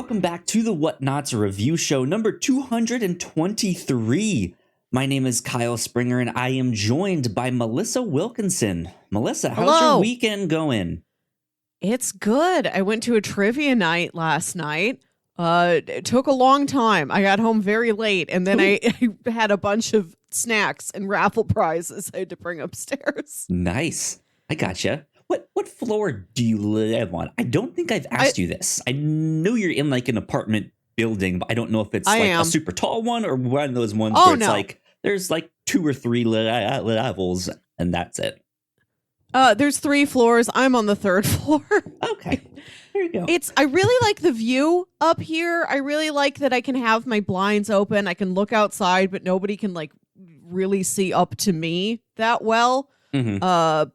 welcome back to the Whatnauts review show number 223. My name is Kyle Springer, and I am joined by Melissa Wilkinson. Melissa, how's your weekend going? It's good. I went to a trivia night last night. It took a long time. I got home very late, and then I had a bunch of snacks and raffle prizes I had to bring upstairs. Nice. I gotcha. What floor do you live on? I don't think I've asked you this. I know you're in like an apartment building, but I don't know if it's a super tall one or one of those ones where it's like there's like 2 or 3 levels and that's it. There's 3 floors. I'm on the 3rd floor. Okay. There you go. I really like the view up here. I really like that I can have my blinds open. I can look outside, but nobody can like really see up to me that well. Mm-hmm.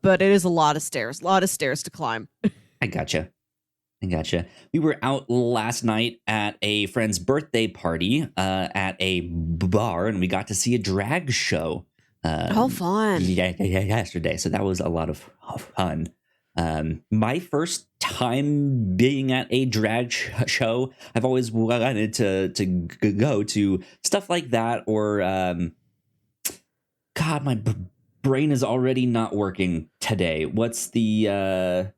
But it is a lot of stairs to climb. I gotcha. We were out last night at a friend's birthday party at a bar, and we got to see a drag show. Fun. Yesterday. So that was a lot of fun. My first time being at a drag show. I've always wanted to go to stuff like that, or God, my brain is already not working today. What's the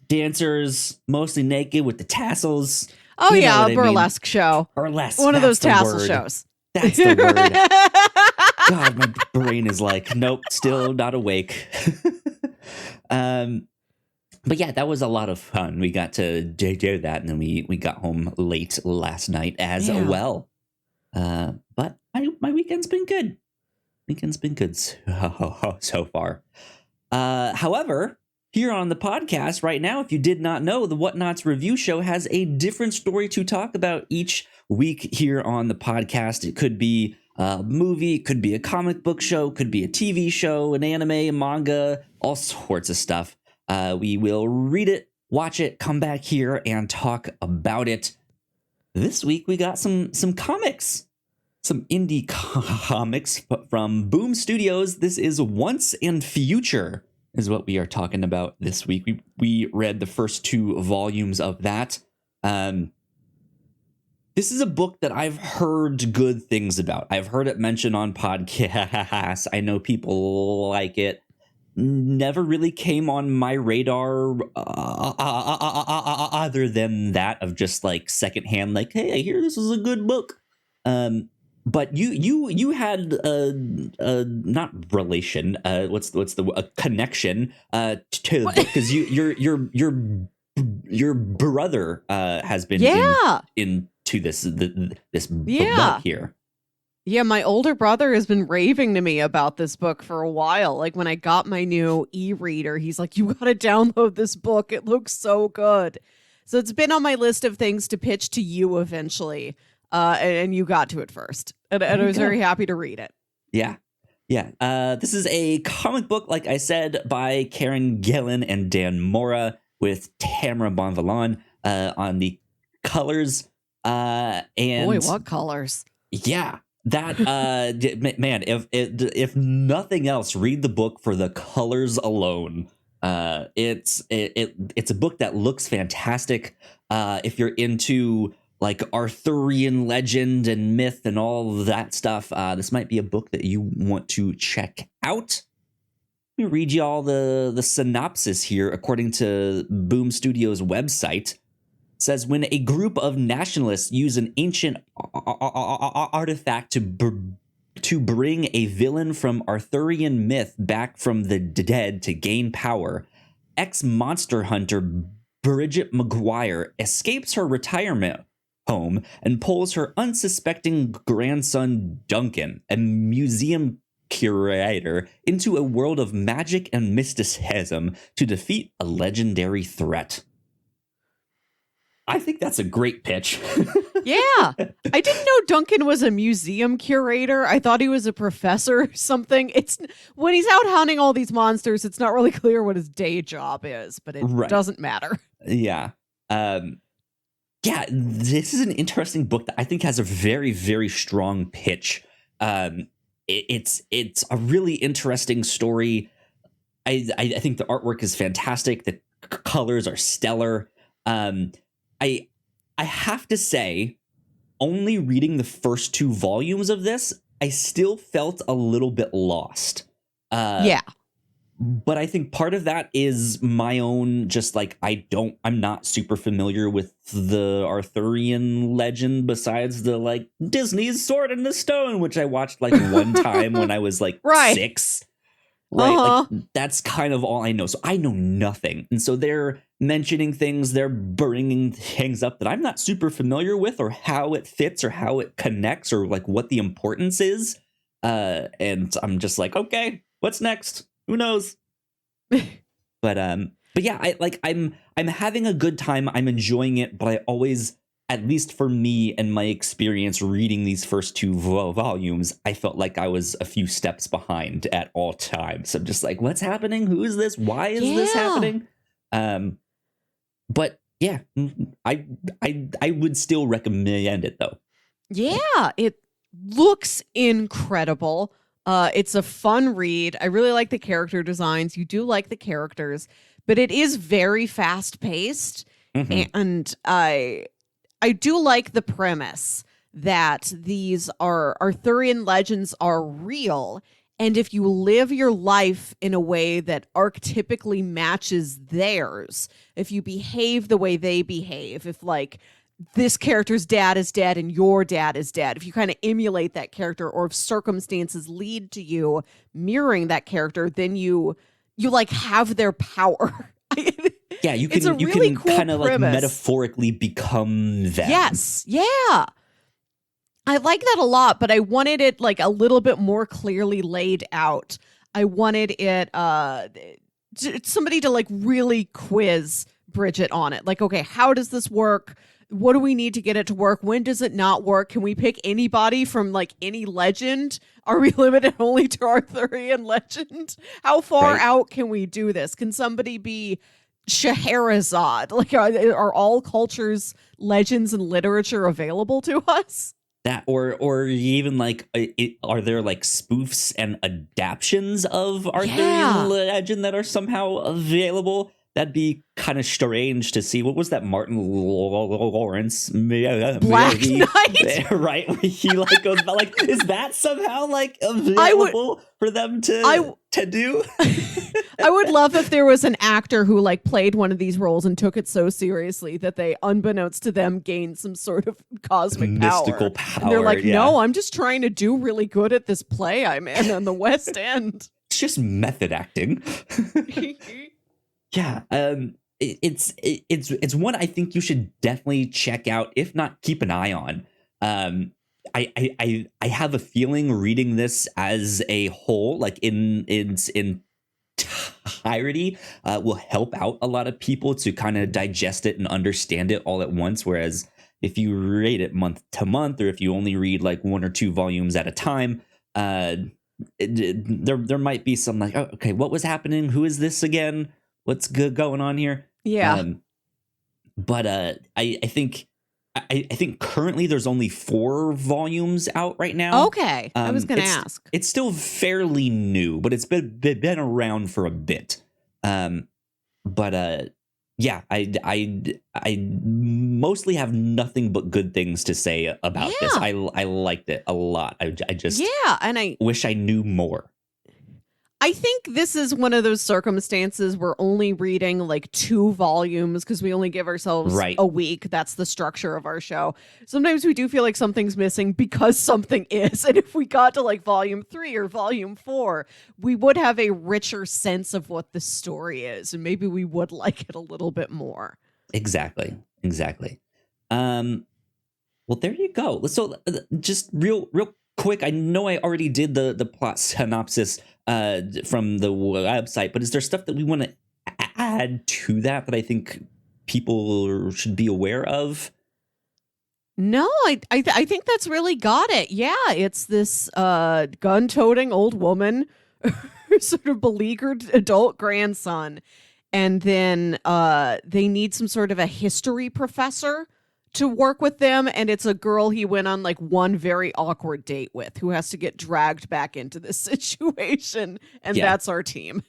dancers mostly naked with the tassels? Oh, yeah, a burlesque show. Burlesque. One of those tassel shows. That's the word. God, my brain is like, nope, still not awake. But yeah, that was a lot of fun. We got to do that, and then we got home late last night as well. But my weekend's been good. So far. However, here on the podcast right now, if you did not know, the Whatnauts review show has a different story to talk about each week here on the podcast. It could be a movie, it could be a comic book show, could be a TV show, an anime, a manga, all sorts of stuff. We will read it, watch it, come back here and talk about it. This week we got some comics. Some indie comics from Boom Studios. This is Once and Future is what we are talking about this week. We read the first 2 volumes of that. This is a book that I've heard good things about. I've heard it mentioned on podcasts. I know people like it. Never really came on my radar other than that of just like secondhand, like, hey, I hear this is a good book. But you had not relation, what's the connection to the book, because your brother has been into this book here. Yeah, my older brother has been raving to me about this book for a while. Like when I got my new e-reader, he's like, you got to download this book. It looks so good. So it's been on my list of things to pitch to you eventually. And you got to it first. And I was very happy to read it. Yeah. This is a comic book, like I said, by Kieron Gillen and Dan Mora with Tamra Bonvillain on the colors. And boy, what colors? Yeah. That man, if nothing else, read the book for the colors alone. It's a book that looks fantastic. If you're into like Arthurian legend and myth and all that stuff, this might be a book that you want to check out. Let me read you all the synopsis here. According to Boom Studios' website, it says, when a group of nationalists use an ancient artifact to bring a villain from Arthurian myth back from the dead to gain power, ex-monster hunter Bridgette McGuire escapes her retirement home and pulls her unsuspecting grandson Duncan, a museum curator, into a world of magic and mysticism to defeat a legendary threat. I think that's a great pitch. Yeah. I didn't know Duncan was a museum curator. I thought he was a professor or something. It's when he's out hunting all these monsters, it's not really clear what his day job is, but it doesn't matter. Yeah. Yeah, this is an interesting book that I think has a very, very strong pitch. It's a really interesting story. I think the artwork is fantastic. The colors are stellar. I I have to say, only reading the first 2 volumes of this, I still felt a little bit lost. Yeah. But I think part of that is my own, just like, I'm not super familiar with the Arthurian legend besides the like Disney's Sword in the Stone, which I watched like one time when I was like Right. 6. Right. Uh-huh. Like that's kind of all I know. So I know nothing. And so they're mentioning things, they're bringing things up that I'm not super familiar with, or how it fits, or how it connects, or like what the importance is. And I'm just like, okay, what's next? Who knows? But yeah, I'm having a good time. I'm enjoying it, but I always, at least for me and my experience reading these first 2 volumes, I felt like I was a few steps behind at all times. I'm just like, what's happening? Who is this? Why is this happening? But yeah, I would still recommend it though. Yeah, it looks incredible. It's a fun read. I really like the character designs. You do like the characters, but it is very fast paced. Mm-hmm. And I do like the premise that these Arthurian legends are real. And if you live your life in a way that archetypically matches theirs, if you behave the way they behave, if like this character's dad is dead and your dad is dead, if you kind of emulate that character, or if circumstances lead to you mirroring that character, then you like have their power. Yeah, you It's a can really cool kind of like premise. metaphorically become them. Yes. Yeah. I like that a lot, but I wanted it like a little bit more clearly laid out. I wanted it somebody to like really quiz Bridgette on it. Like, okay, how does this work? What do we need to get it to work? When does it not work? Can we pick anybody from like any legend? Are we limited only to Arthurian legend? How far out can we do this? Can somebody be Scheherazade? Like, are all cultures, legends, and literature available to us? That or even like, are there like spoofs and adaptions of Arthurian legend that are somehow available? That'd be kind of strange to see. What was that Martin Lawrence Black Knight? Right, where he like goes like, is that somehow like available for them to do? I would love if there was an actor who like played one of these roles and took it so seriously that they, unbeknownst to them, gained some sort of cosmic mystical power. And they're like, no, I'm just trying to do really good at this play I'm in on the West End. It's just method acting. Yeah, it's one I think you should definitely check out, if not keep an eye on. I have a feeling reading this as a whole, like in entirety, will help out a lot of people to kind of digest it and understand it all at once. Whereas if you read it month to month, or if you only read like 1 or 2 volumes at a time, there might be some like, oh, okay, what was happening? Who is this again? What's good going on here? Yeah. But I think currently there's only 4 volumes out right now. Okay. I was going to ask. It's still fairly new, but it's been around for a bit. But yeah, I mostly have nothing but good things to say about this. I liked it a lot. I just and I wish I knew more. I think this is one of those circumstances we're only reading like 2 volumes because we only give ourselves a week. That's the structure of our show. Sometimes we do feel like something's missing because something is. And if we got to like volume 3 or volume 4, we would have a richer sense of what the story is. And maybe we would like it a little bit more. Exactly. Well, there you go. So just real quick, I know I already did the plot synopsis from the website, but is there stuff that we want to add to that I think people should be aware of? No, I think that's really got it. Yeah, it's this gun-toting old woman, sort of beleaguered adult grandson, and then they need some sort of a history professor to work with them, and it's a girl he went on like one very awkward date with who has to get dragged back into this situation, and that's our team.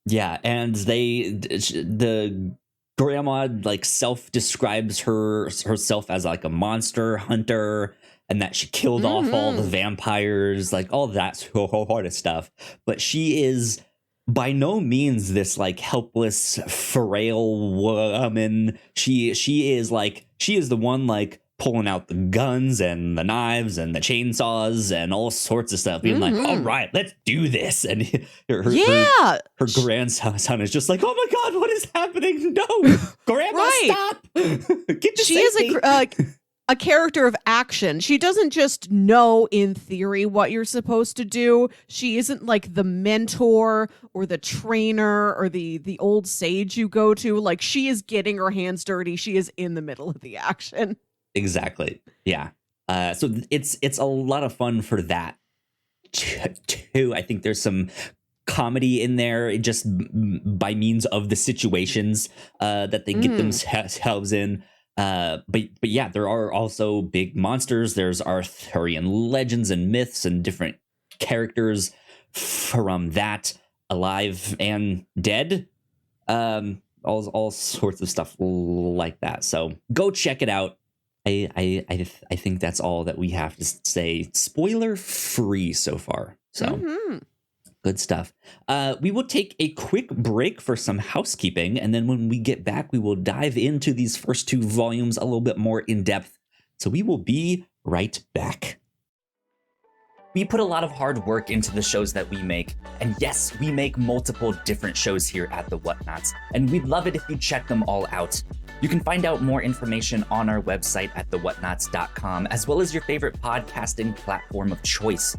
Yeah, and the grandma like self-describes herself as like a monster hunter, and that she killed off all the vampires, like all that sort of stuff. But she is by no means this like helpless, frail woman. She is the one like pulling out the guns and the knives and the chainsaws and all sorts of stuff, being like, all right, let's do this. And her grandson is just like, oh my God, what is happening? No, grandma, stop. Get to she safety. is a character of action. She doesn't just know in theory what you're supposed to do. She isn't like the mentor or the trainer or the old sage you go to. Like, she is getting her hands dirty. She is in the middle of the action. Exactly. Yeah. So it's a lot of fun for that too. I think there's some comedy in there just by means of the situations that they get themselves in. But yeah, there are also big monsters. There's Arthurian legends and myths and different characters from that, alive and dead. All sorts of stuff like that. So go check it out. I think that's all that we have to say. Spoiler free so far. So good stuff. We will take a quick break for some housekeeping, and then when we get back, we will dive into these first 2 volumes a little bit more in depth. So we will be right back. We put a lot of hard work into the shows that we make, and yes, we make multiple different shows here at the Whatnauts, and we'd love it if you check them all out. You can find out more information on our website at thewhatnauts.com, as well as your favorite podcasting platform of choice.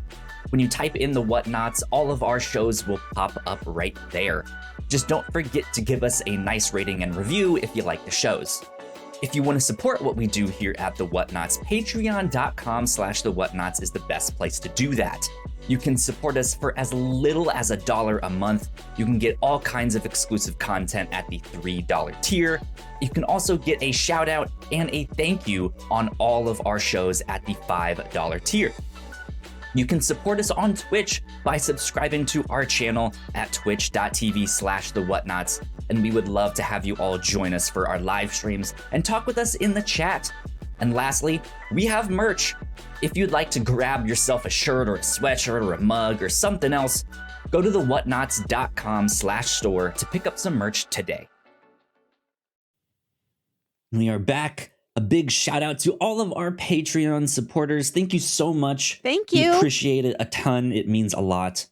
When you type in the Whatnauts, all of our shows will pop up right there. Just don't forget to give us a nice rating and review if you like the shows. If you want to support what we do here at the Whatnauts, patreon.com/the Whatnauts is the best place to do that. You can support us for as little as $1 a month. You can get all kinds of exclusive content at the $3 tier. You can also get a shout out and a thank you on all of our shows at the $5 tier. You can support us on Twitch by subscribing to our channel at twitch.tv/the Whatnauts, and we would love to have you all join us for our live streams and talk with us in the chat. And lastly, we have merch. If you'd like to grab yourself a shirt or a sweatshirt or a mug or something else, go to thewhatnauts.com/store to pick up some merch today. We are back. A big shout out to all of our Patreon supporters. Thank you so much. Thank you. We appreciate it a ton. It means a lot.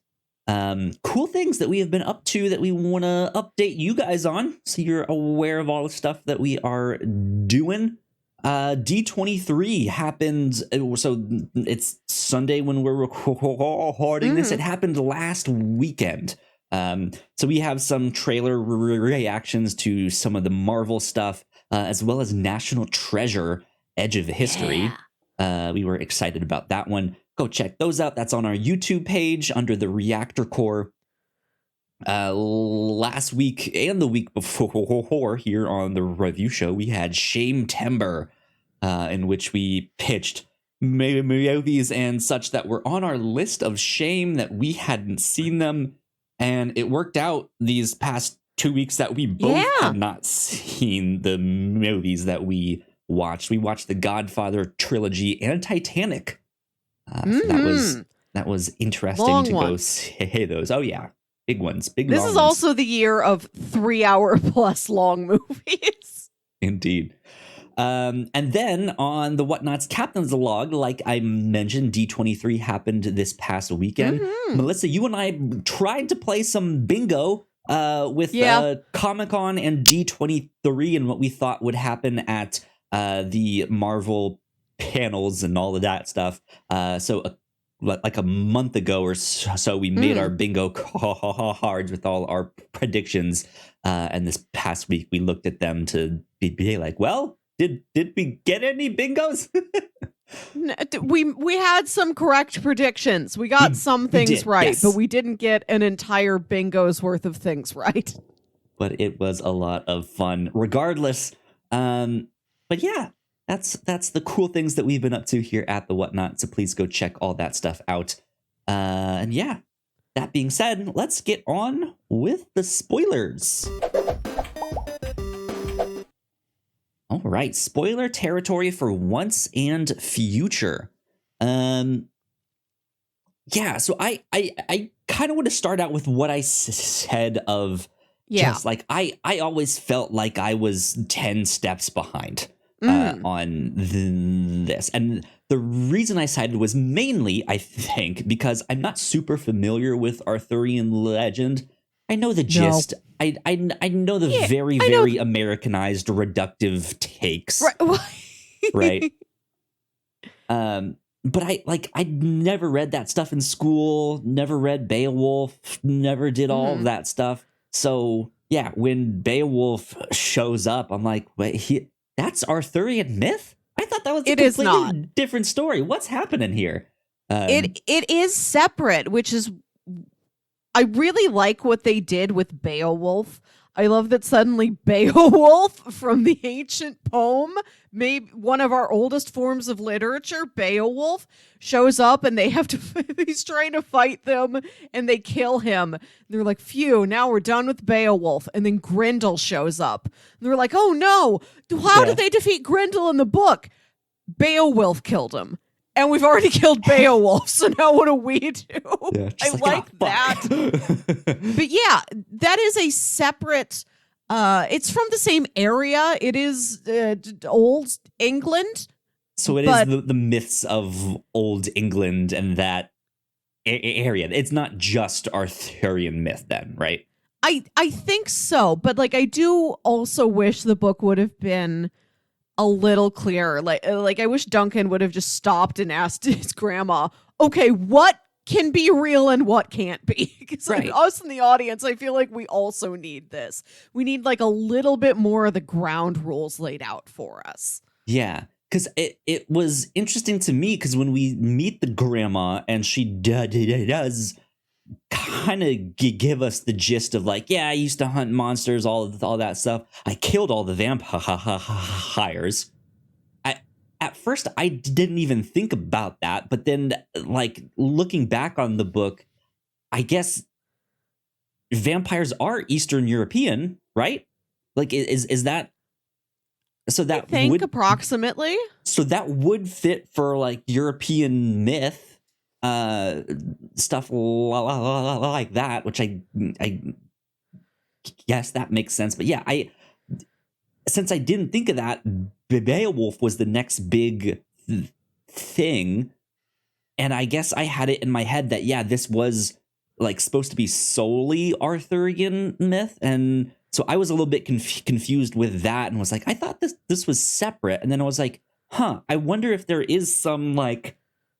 Cool things that we have been up to that we want to update you guys on, so you're aware of all the stuff that we are doing. D23 happened, so it's Sunday when we're recording this. It happened last weekend. So we have some trailer reactions to some of the Marvel stuff, as well as National Treasure, Edge of History. Yeah. We were excited about that one. Go check those out. That's on our YouTube page under the Reactor Core. Last week and the week before here on the review show, we had Shame Timber, in which we pitched movies and such that were on our list of shame that we hadn't seen them. And it worked out these past 2 weeks that we both had not seen the movies that we watched. We watched the Godfather trilogy and Titanic. So that was interesting Long to ones. go say those. Oh yeah, big ones, big. This long is ones. also the year of 3-hour plus long movies. Indeed. And then on the Whatnauts Captain's Log, like I mentioned, D23 happened this past weekend. Melissa, you and I tried to play some bingo with Comic-Con and D23 and what we thought would happen at the Marvel panels and all of that stuff. So like a month ago or so, we made our bingo cards with all our predictions. And this past week, we looked at them to be like, well, did we get any bingos? We had some correct predictions. We got some things right, yes. But we didn't get an entire bingo's worth of things right. But it was a lot of fun regardless. But yeah, that's the cool things that we've been up to here at the Whatnot. So please go check all that stuff out. And yeah, that being said, let's get on with the spoilers. right, spoiler territory for Once and Future. Yeah, so I kind of want to start out with what I said of just like I always felt like I was 10 steps behind on this. And the reason I cited was mainly, I think, because I'm not super familiar with Arthurian legend. I know the gist. I know the very Americanized reductive takes. Right. But I'd never read that stuff in school, never read Beowulf, never did all of that stuff. So yeah, when Beowulf shows up, I'm like, wait, that's Arthurian myth? I thought that was a completely different story. What's happening here? It is separate, which is, I really like what they did with Beowulf. I love that suddenly Beowulf from the ancient poem, maybe one of our oldest forms of literature, Beowulf, shows up and they have to, he's trying to fight them and they kill him. They're like, phew, now we're done with Beowulf. And then Grendel shows up. And they're like, oh no, how did they defeat Grendel in the book? Beowulf killed him. And we've already killed Beowulf, so now what do we do? Yeah, I like that. But yeah, that is a separate, it's from the same area. It is Old England. So it is the myths of Old England and that area. It's not just Arthurian myth then, right? I think so, but like I do also wish the book would have been a little clearer. Like I wish Duncan would have just stopped and asked his grandma, okay, what can be real and what can't be? Because like us in the audience, I feel like we also need this. We need like a little bit more of the ground rules laid out for us. Yeah, because it was interesting to me because when we meet the grandma and she does kind of give us the gist of like, yeah, I used to hunt monsters, all that stuff. I killed all the vampires. At first, I didn't even think about that. But then, like, looking back on the book, I guess vampires are Eastern European, right? Like, is that... So that I think approximately. So that would fit for, like, European myth. Stuff like that, which I guess that makes sense. But yeah, since I didn't think of that, Beowulf was the next big thing, and I guess I had it in my head that yeah, this was like supposed to be solely Arthurian myth, and so I was a little bit confused with that, and was like, I thought this was separate, and then I was like, I wonder if there is some like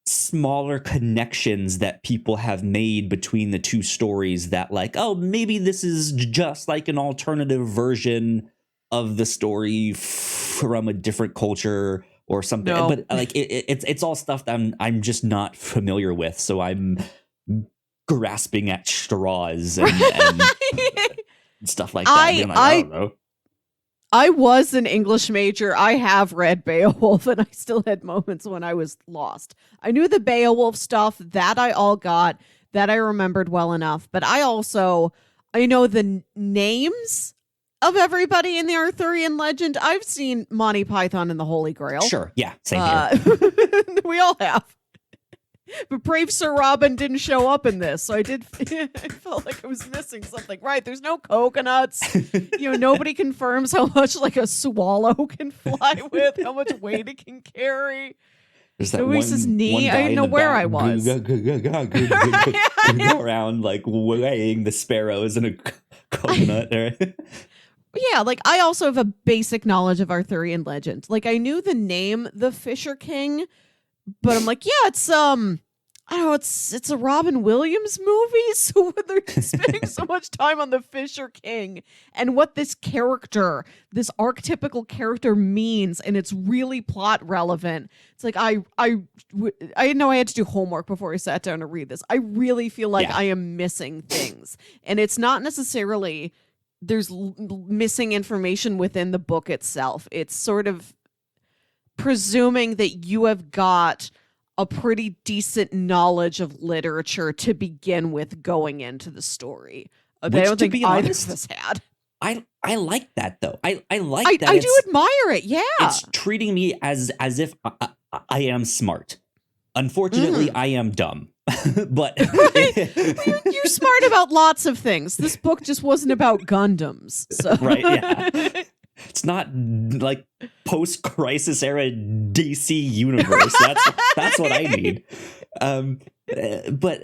smaller connections that people have made between the two stories that like, oh, maybe this is just like an alternative version of the story from a different culture or something. No. But like it's all stuff that I'm just not familiar with, so I'm grasping at straws and stuff like that. I don't know. I was an English major. I have read Beowulf, and I still had moments when I was lost. I knew the Beowulf stuff, that I all got, that I remembered well enough. But I know the names of everybody in the Arthurian legend. I've seen Monty Python and the Holy Grail. Sure, yeah, same here. We all have. But brave Sir Robin didn't show up in this, so I felt like I was missing something. Right, there's no coconuts. Nobody confirms how much like a swallow can fly with, how much weight it can carry. Luis's knee. I didn't know where I was. Go around like weighing the sparrows in a coconut. Yeah, like I also have a basic knowledge of Arthurian legend. Like I knew the name, the Fisher King. But I'm like, yeah, it's I don't know, it's a Robin Williams movie, so they're spending so much time on the Fisher King and what this character, this archetypical character means, and it's really plot relevant. It's like I know I had to do homework before I sat down to read this. I really feel like I am missing things, and it's not necessarily there's missing information within the book itself. It's sort of presuming that you have got a pretty decent knowledge of literature to begin with going into the story. I don't think either of us had. I I like that though. I like that. I do admire it. Yeah. It's treating me as if I am smart. Unfortunately, I am dumb. But Right. Well, you're smart about lots of things. This book just wasn't about Gundams. So right, yeah. It's not like post-crisis era DC universe. That's what I need. But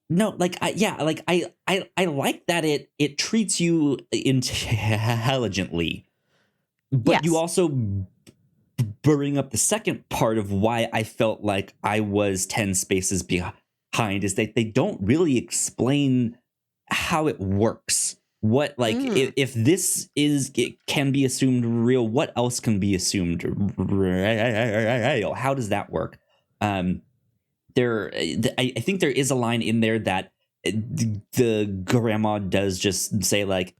no, like I like that it treats you intelligently, but you Yes. also bring up the second part of why I felt like I was 10 spaces behind is that they don't really explain how it works. What, like, if this it can be assumed real, what else can be assumed real? How does that work? I think there is a line in there that the grandma does just say, like,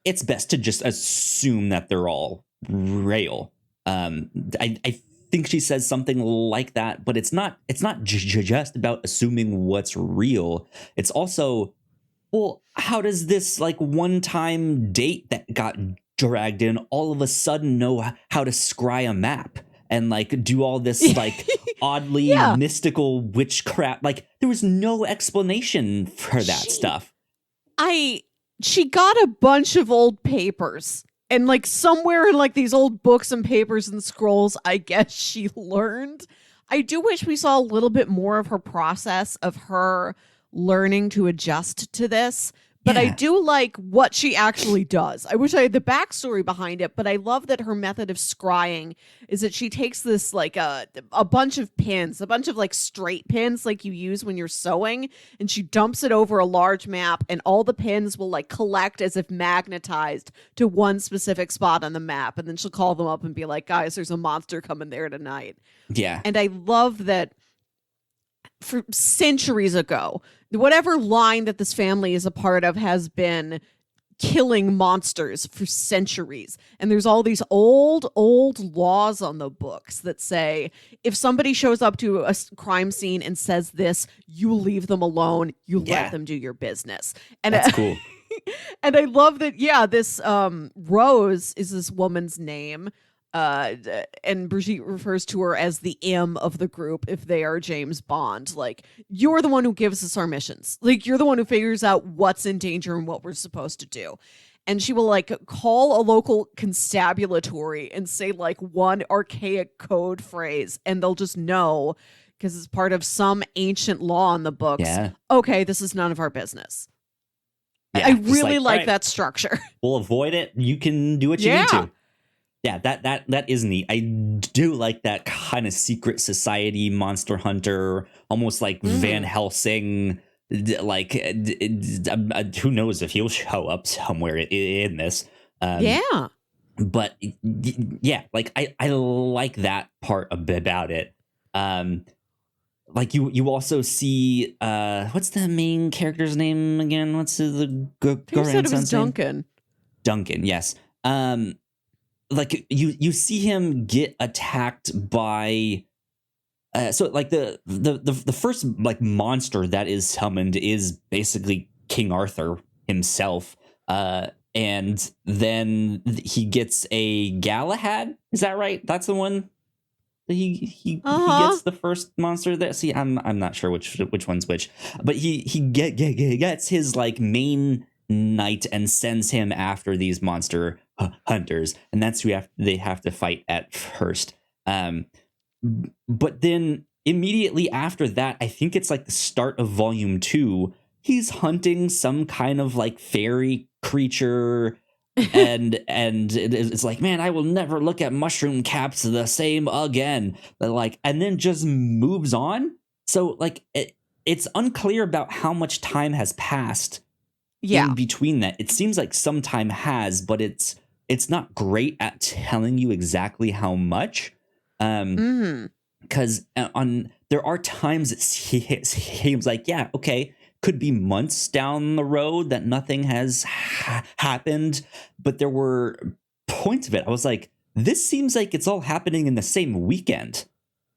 it's best to just assume that they're all real. I think she says something like that, but it's not just about assuming what's real. It's also, well, how does this like one-time date that got dragged in all of a sudden know how to scry a map and like do all this like oddly mystical witchcraft? Like there was no explanation for that stuff. She got a bunch of old papers. And like somewhere in like these old books and papers and scrolls, I guess she learned. I do wish we saw a little bit more of her process of her learning to adjust to this. But I do like what she actually does. I wish I had the backstory behind it, but I love that her method of scrying is that she takes this like a bunch of pins, a bunch of like straight pins like you use when you're sewing, and she dumps it over a large map, and all the pins will like collect as if magnetized to one specific spot on the map. And then she'll call them up and be like, guys, there's a monster coming there tonight. Yeah. And I love that for centuries ago, whatever line that this family is a part of has been killing monsters for centuries. And there's all these old laws on the books that say if somebody shows up to a crime scene and says this, you leave them alone, you let them do your business. And that's cool. And I love that, this Rose is this woman's name. And Bridgette refers to her as the M of the group if they are James Bond. Like, you're the one who gives us our missions. Like, you're the one who figures out what's in danger and what we're supposed to do. And she will, like, call a local constabulatory and say, like, one archaic code phrase, and they'll just know, because it's part of some ancient law in the books. Yeah. Okay, this is none of our business. Yeah, I really like right, that structure. We'll avoid it. You can do what you need to. Yeah, that is neat. I do like that kind of secret society monster hunter, almost like Van Helsing. Like, who knows if he'll show up somewhere in this? But yeah, like I like that part about it. Like you also see what's the main character's name again? What's the grandson's name? Duncan. Duncan, yes. Like you see him get attacked by so like the first like monster that is summoned is basically King Arthur himself, and then he gets a Galahad. Is that right? That's the one that he gets the first monster there. See, I'm not sure which one's which, but he gets his like main knight and sends him after these monster hunters, and that's who they have to fight at first. But then immediately after that, I think it's like the start of volume 2, he's hunting some kind of like fairy creature, and it's like, man, I will never look at mushroom caps the same again. Like, and then just moves on. So like it's unclear about how much time has passed in between that. It seems like some time has, but it's not great at telling you exactly how much. Because there are times it seems like, could be months down the road that nothing has happened, but there were points of it I was like, this seems like it's all happening in the same weekend.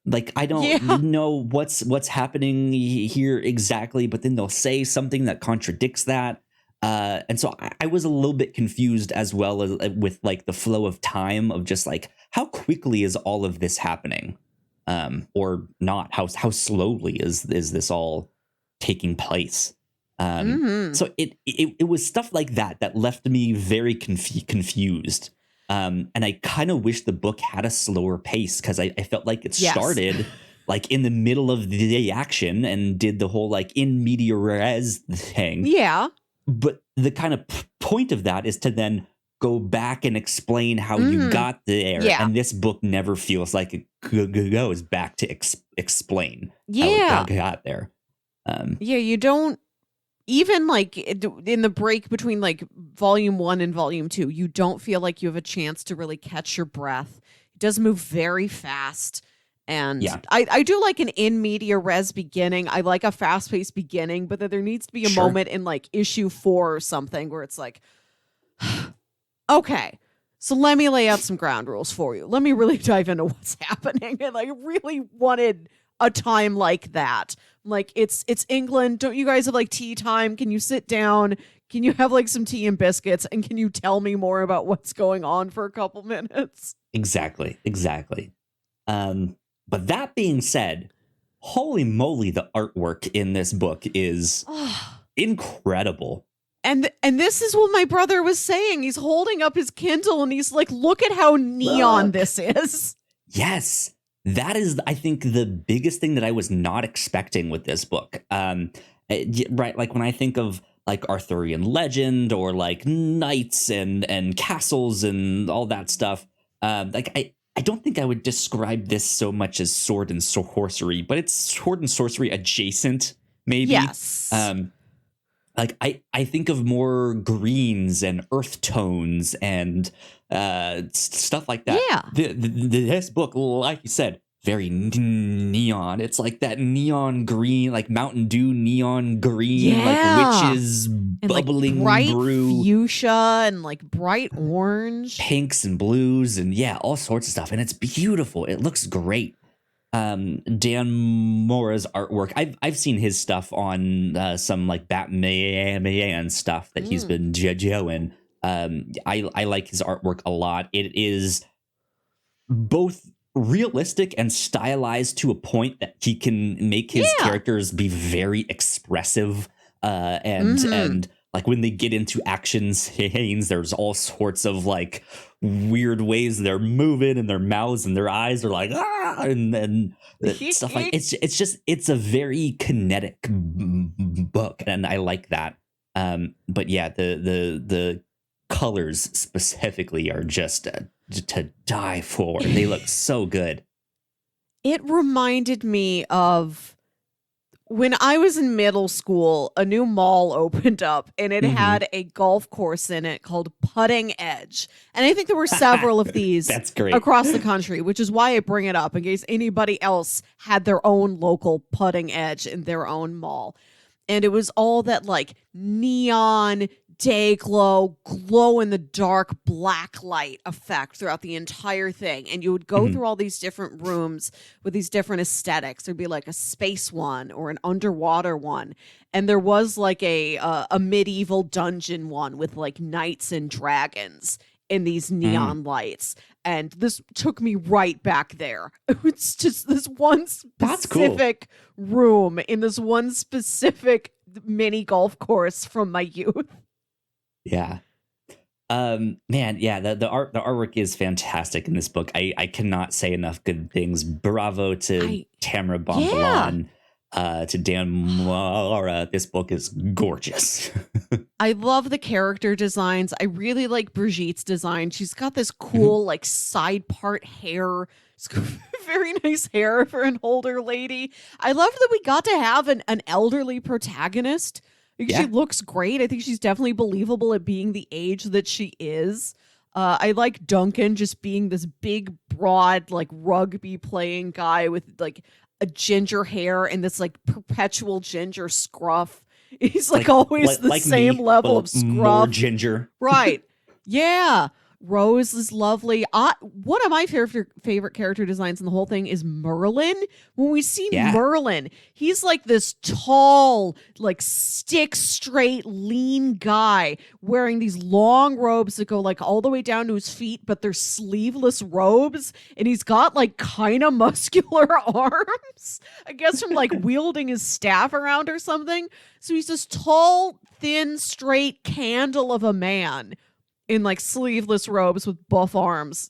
Like, I don't know what's happening here exactly, but then they'll say something that contradicts that. And so I was a little bit confused as well as with like the flow of time of just like how quickly is all of this happening, or not? How slowly is this all taking place? So it was stuff like that left me very confused. And I kind of wish the book had a slower pace because I felt like it started like in the middle of the action and did the whole like in media res thing. Yeah. But the kind of point of that is to then go back and explain how you got there. Yeah. And this book never feels like it goes back to explain how it got there. You don't, even like in the break between like volume 1 and volume 2, you don't feel like you have a chance to really catch your breath. It does move very fast. And I do like an in media res beginning. I like a fast paced beginning, but then there needs to be a moment in like issue 4 or something where it's like, okay, so let me lay out some ground rules for you. Let me really dive into what's happening. And I really wanted a time like that. Like it's England. Don't you guys have like tea time? Can you sit down? Can you have like some tea and biscuits? And can you tell me more about what's going on for a couple minutes? Exactly. But that being said, holy moly, the artwork in this book is incredible. And this is what my brother was saying. He's holding up his Kindle and he's like, look at how neon this is. Yes. That is, I think, the biggest thing that I was not expecting with this book. Right. Like when I think of like Arthurian legend or like knights and castles and all that stuff, like I don't think I would describe this so much as sword and sorcery, but it's sword and sorcery adjacent, maybe. Yes. Like I think of more greens and earth tones and stuff like that. Yeah. This book, like you said, very neon. It's like that neon green, like Mountain Dew neon green, like witches bubbling and like bright brew, fuchsia and like bright orange, pinks and blues, and all sorts of stuff. And it's beautiful. It looks great. Dan Mora's artwork. I've seen his stuff on some like Batman stuff that he's been joing. I like his artwork a lot. It is both realistic and stylized to a point that he can make his characters be very expressive. And like when they get into action scenes, there's all sorts of like weird ways they're moving and their mouths and their eyes are like and stuff like it's a very kinetic book, and I like that. But yeah, the colors specifically are just to die for. They look so good. It reminded me of when I was in middle school, a new mall opened up and it had a golf course in it called Putting Edge. And I think there were several of these That's great. across the country, which is why I bring it up in case anybody else had their own local Putting Edge in their own mall. And it was all that like neon, day glow in the dark black light effect throughout the entire thing. And you would go through all these different rooms with these different aesthetics. There'd be like a space one or an underwater one. And there was like a medieval dungeon one with like knights and dragons in these neon lights. And this took me right back there. It's just this one specific room in this one specific mini golf course from my youth. Yeah. Man, yeah, the artwork is fantastic in this book. I cannot say enough good things. Bravo to Tamra Bonvillain, to Dan Mora. This book is gorgeous. I love the character designs. I really like Bridgette's design. She's got this cool like side part hair. It's very nice hair for an older lady. I love that we got to have an elderly protagonist. She looks great. I think she's definitely believable at being the age that she is. I like Duncan just being this big, broad, like rugby playing guy with like a ginger hair and this like perpetual ginger scruff. He's like always the same level of scruff. More ginger. Right. Yeah. Rose is lovely. One of my favorite character designs in the whole thing is Merlin. When we see Merlin, he's like this tall, like stick straight, lean guy wearing these long robes that go like all the way down to his feet, but they're sleeveless robes. And he's got like kind of muscular arms, I guess from like wielding his staff around or something. So he's this tall, thin, straight candle of a man in like sleeveless robes with buff arms,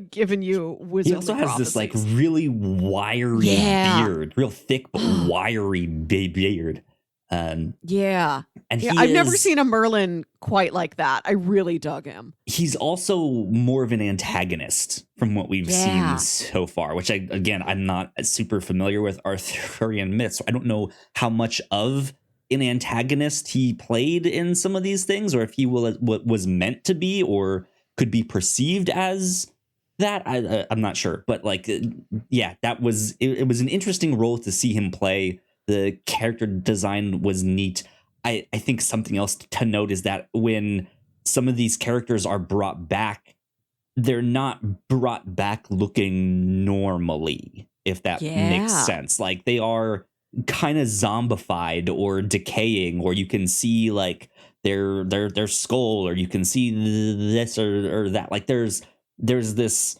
giving you wisdom. He also has this like really wiry beard, real thick but wiry beard. And I've never seen a Merlin quite like that. I really dug him. He's also more of an antagonist from what we've seen so far, which I'm not super familiar with Arthurian myths. So I don't know how much of an antagonist he played in some of these things, or if he was meant to be or could be perceived as that. I'm not sure, but like, that was it was an interesting role to see him play. The character design was neat. I think something else to note is that when some of these characters are brought back, they're not brought back looking normally, if that makes sense. Like they are kind of zombified or decaying, or you can see like their skull, or you can see this or that. Like there's this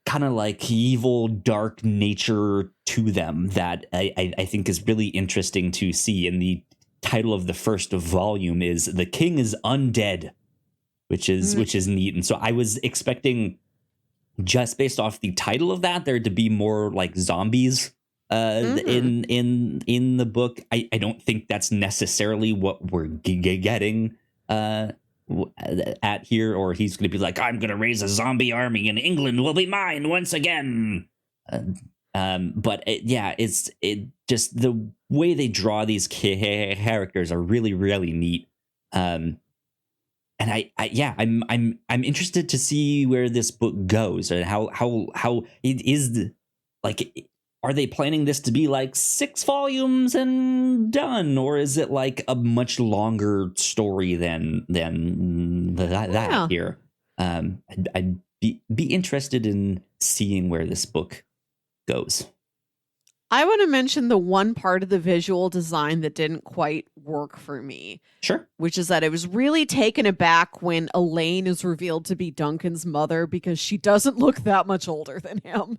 kind of like evil dark nature to them that I think is really interesting to see. And the title of the first volume is The King is Undead, which is neat. And so I was expecting, just based off the title of that, there to be more like zombies in the book. I don't think that's necessarily what we're getting at here, or he's going to be like, I'm going to raise a zombie army and England will be mine once again. But it's just the way they draw these characters are really, really neat. And I'm interested to see where this book goes and how it is like. Are they planning this to be like 6 volumes and done, or is it like a much longer story than that here? I'd be interested in seeing where this book goes. I want to mention the one part of the visual design that didn't quite work for me. Sure. Which is that I was really taken aback when Elaine is revealed to be Duncan's mother, because she doesn't look that much older than him.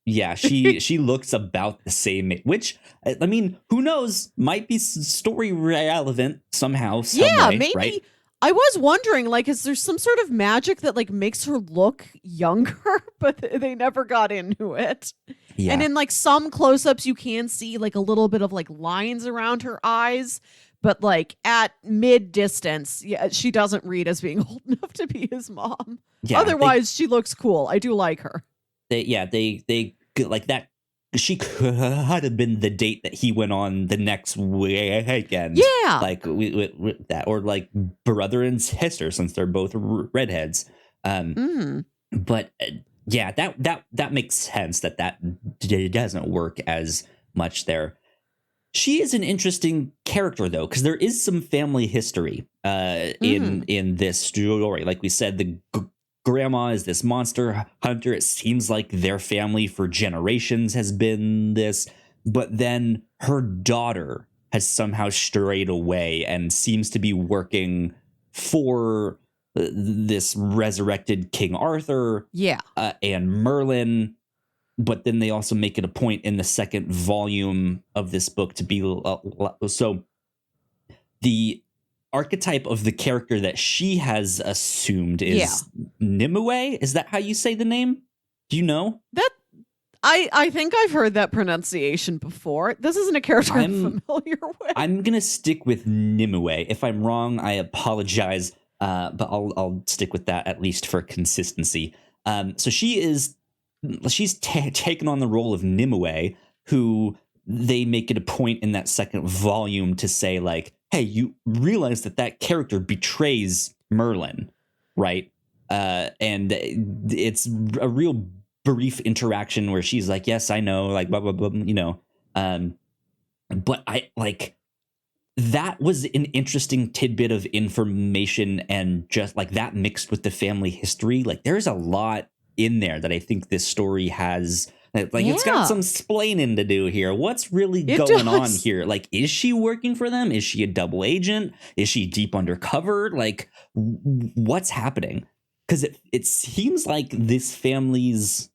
Yeah, she looks about the same, which, I mean, who knows, might be story relevant somehow, some way, maybe. Right? I was wondering, like, is there some sort of magic that like makes her look younger, but they never got into it. Yeah. And in like some close-ups, you can see like a little bit of like lines around her eyes, but like at mid distance, she doesn't read as being old enough to be his mom. Yeah, otherwise, she looks cool. I do like her. They like that. She could have been the date that he went on the next weekend. Yeah, like with that, or like brother and sister, since they're both redheads. But that makes sense that doesn't work as much there. She is an interesting character though, because there is some family history in this story. Like we said, the grandma is this monster hunter. It seems like their family for generations has been this, but then her daughter has somehow strayed away and seems to be working for this resurrected King Arthur and Merlin. But then they also make it a point in the second volume of this book to be so the archetype of the character that she has assumed is Nimue. Is that how you say the name? Do you know? That I think I've heard that pronunciation before. This isn't a character I'm familiar with. I'm gonna stick with Nimue. If I'm wrong, I apologize. But I'll stick with that at least for consistency. So she's taken on the role of Nimue, who they make it a point in that second volume to say like, hey, you realize that character betrays Merlin, right? And it's a real brief interaction where she's like, yes, I know, like, blah, blah, blah, you know. But I like, that was an interesting tidbit of information, and just like that mixed with the family history, like there's a lot in there that I think this story has. Like it's got Yeah. some splaining to do here. What's really It going on does. here? Like, is she working for them? Is she a double agent? Is she deep undercover? Like, what's happening? Because it seems like this family's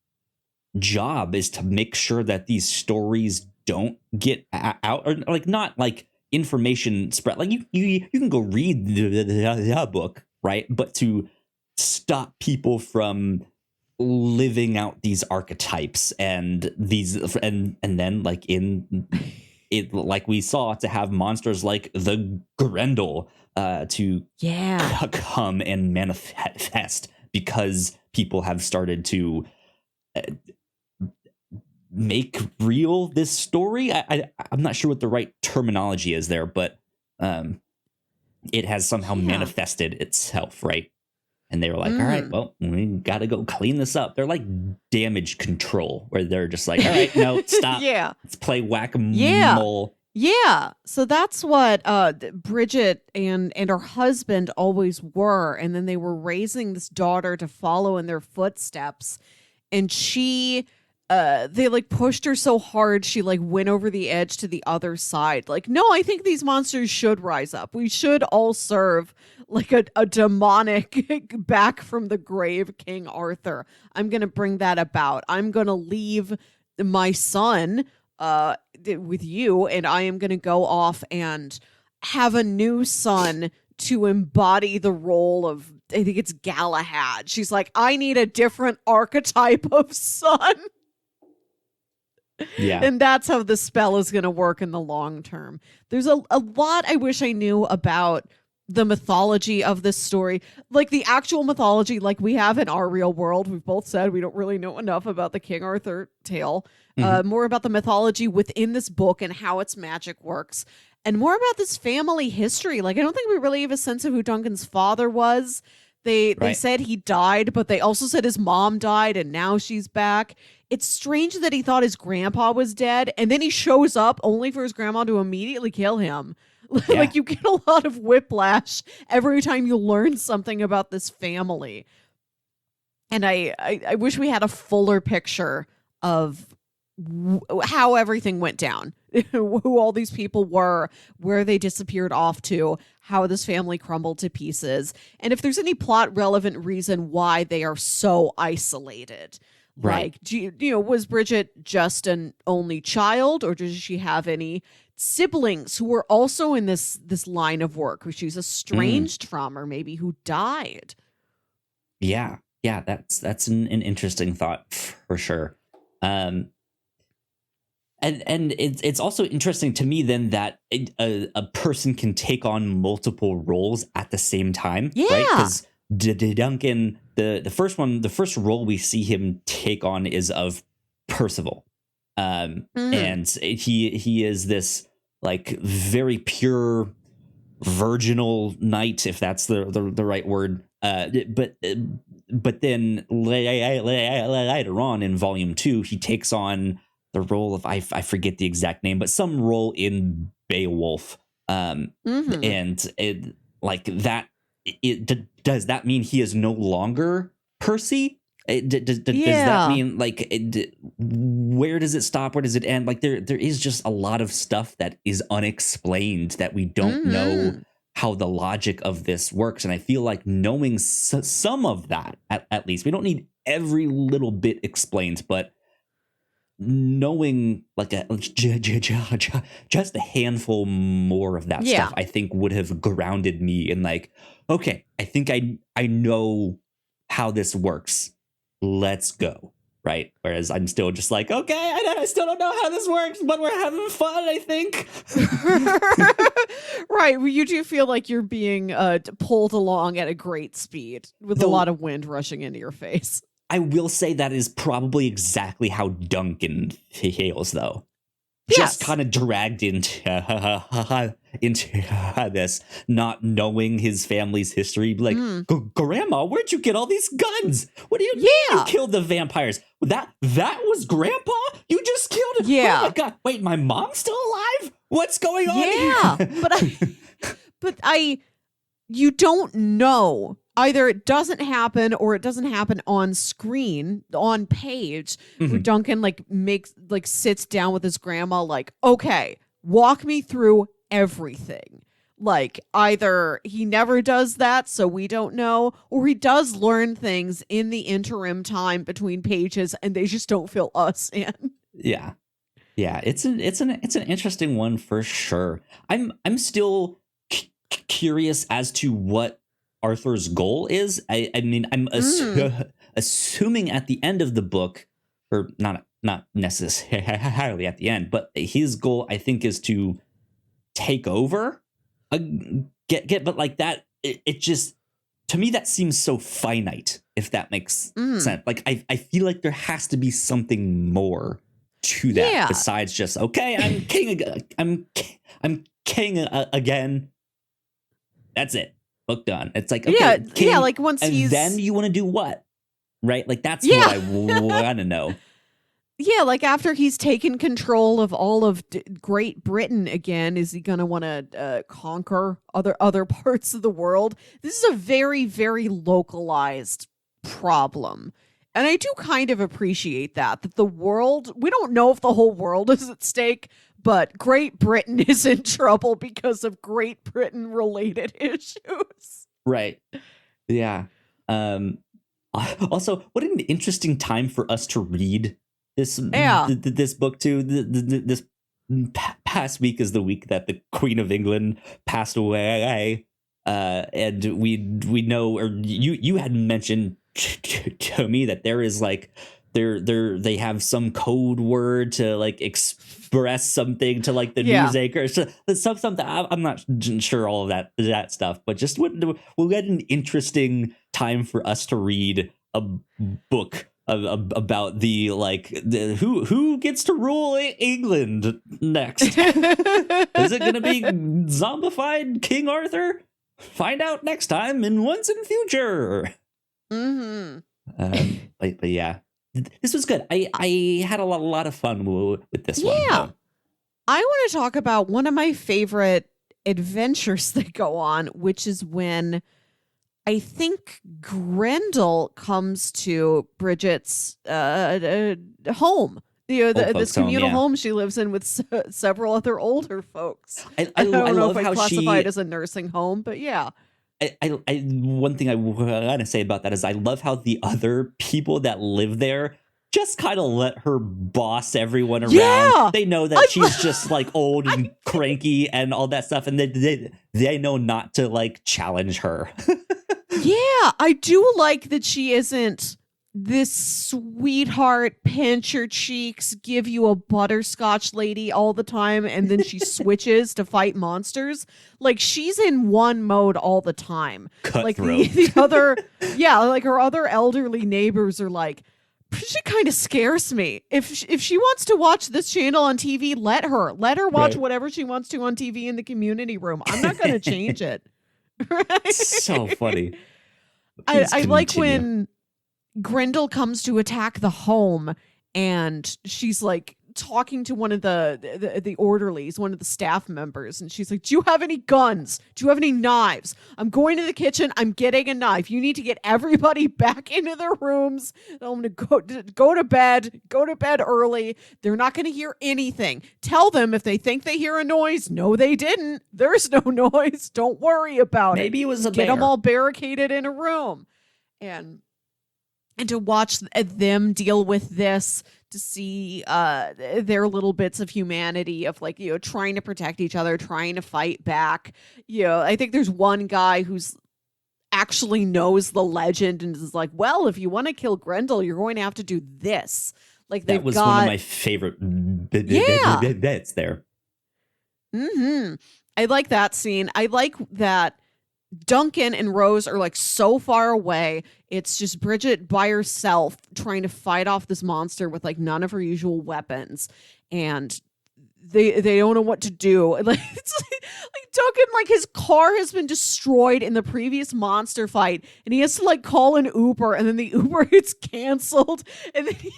job is to make sure that these stories don't get out, or like not like information spread. Like you can go read the book, right? But to stop people from living out these archetypes and these and then like in it, like we saw, to have monsters like the Grendel to come and manifest because people have started to make real this story. I'm not sure what the right terminology is there, but it has somehow manifested itself, right? And they were like, all right, well, we got to go clean this up. They're like damage control, where they're just like, all right, no, stop. Let's play whack-a-mole. Yeah. So that's what Bridgette and her husband always were. And then they were raising this daughter to follow in their footsteps. And she... they like pushed her so hard she like went over the edge to the other side. Like, no, I think these monsters should rise up. We should all serve like a demonic back from the grave King Arthur. I'm gonna bring that about. I'm gonna leave my son with you, and I am gonna go off and have a new son to embody the role of, I think it's Galahad. She's like, I need a different archetype of son. Yeah. And that's how the spell is going to work in the long term. There's a lot I wish I knew about the mythology of this story. Like the actual mythology, like we have in our real world. We've both said we don't really know enough about the King Arthur tale. More about the mythology within this book and how its magic works. And more about this family history. Like, I don't think we really have a sense of who Duncan's father was. They said he died, but they also said his mom died and now she's back. It's strange that he thought his grandpa was dead, and then he shows up only for his grandma to immediately kill him. Yeah. Like, you get a lot of whiplash every time you learn something about this family. And I wish we had a fuller picture of how everything went down, who all these people were, where they disappeared off to, how this family crumbled to pieces, and if there's any plot relevant reason why they are so isolated. Right. Like, you know, was Bridgette just an only child, or does she have any siblings who were also in this line of work who she's estranged from, or maybe who died? Yeah, that's an interesting thought for sure. And it's also interesting to me then that a person can take on multiple roles at the same time, right? Because Duncan, the first role we see him take on is of Percival, and he is this like very pure virginal knight, if that's the right word. But then later on in Volume 2, he takes on the role of, I forget the exact name, but some role in Beowulf. And it, like that, does that mean he is no longer Percy? Does that mean like where does it stop? Where does it end? Like there is just a lot of stuff that is unexplained that we don't know how the logic of this works. And I feel like knowing some of that, at least, we don't need every little bit explained, but knowing like just a handful more of that stuff, I think would have grounded me in like, okay, I think I know how this works. Let's go. Right. Whereas I'm still just like, okay, I still don't know how this works, but we're having fun, I think. Right. Well, you do feel like you're being pulled along at a great speed with a lot of wind rushing into your face. I will say that is probably exactly how Duncan feels, though. just Yes. kind of dragged into this, not knowing his family's history. Like, Grandma, where'd you get all these guns? What do you mean you killed the vampires? That was Grandpa? You just killed him? Yeah. Oh my God. Wait, my mom's still alive? What's going on here? But you don't know. Either it doesn't happen or it doesn't happen on screen, on page, where Duncan sits down with his grandma, like, okay, walk me through everything. Like, either he never does that, so we don't know, or he does learn things in the interim time between pages and they just don't fill us in. Yeah. Yeah, it's an interesting one for sure. I'm still curious as to what Arthur's goal is. I mean, I'm assuming at the end of the book, or not necessarily at the end, but his goal, I think, is to take over. But like that, it just, to me, that seems so finite, if that makes sense. Like, I feel like there has to be something more to that besides just, okay, I'm king. I'm king again. That's it. Book done. It's like, okay, king, like once and he's... then you want to do what? Right? Like, that's what I want to know. Yeah, like after he's taken control of all of Great Britain again, is he going to want to conquer other parts of the world? This is a very, very localized problem. And I do kind of appreciate that the world, we don't know if the whole world is at stake, but Great Britain is in trouble because of Great Britain related issues. Right. Yeah. Also, what an interesting time for us to read this book too. This past week is the week that the Queen of England passed away, and we know, or you had mentioned to me that there is like they have some code word to like express something to like the news anchors, something. I'm not sure all of that stuff, but just we'll get an interesting time for us to read a book about who gets to rule England next. Is it going to be zombified King Arthur? Find out next time in Once and Future. But yeah, this was good. I had a lot of fun with this one. Yeah, I want to talk about one of my favorite adventures they go on, which is when I think Grendel comes to Bridgette's home, this communal home she lives in with several other older folks. I don't know if I classify it as a nursing home, but yeah. One thing I want to say about that is I love how the other people that live there just kind of let her boss everyone around. Yeah, they know that she's just like old and cranky and all that stuff, and they know not to like challenge her. Yeah, I do like that she isn't this sweetheart, pinch your cheeks, give you a butterscotch lady all the time, and then she switches to fight monsters. Like, she's in one mode all the time. Cutthroat. Like the other, like her other elderly neighbors are like, she kind of scares me. If she wants to watch this channel on TV, let her watch whatever she wants to on TV in the community room. I'm not going to change it. Right? So funny. I like when Grendel comes to attack the home and she's like talking to one of the orderlies, one of the staff members, and she's like, do you have any guns? Do you have any knives? I'm going to the kitchen. I'm getting a knife. You need to get everybody back into their rooms. I'm going to go to bed early. They're not going to hear anything. Tell them if they think they hear a noise. No, they didn't. There's no noise. Don't worry about it. Maybe it was a bear. Get them all barricaded in a room. And to watch them deal with this, to see their little bits of humanity of like, trying to protect each other, trying to fight back. I think there's one guy who's actually knows the legend and is like, well, if you want to kill Grendel, you're going to have to do this. Like, that was one of my favorite bits there. I like that scene. I like that Duncan and Rose are like so far away. It's just Bridgette by herself trying to fight off this monster with like none of her usual weapons. And they don't know what to do. Like it's like Duncan, like his car has been destroyed in the previous monster fight, and he has to like call an Uber, and then the Uber gets canceled, and then he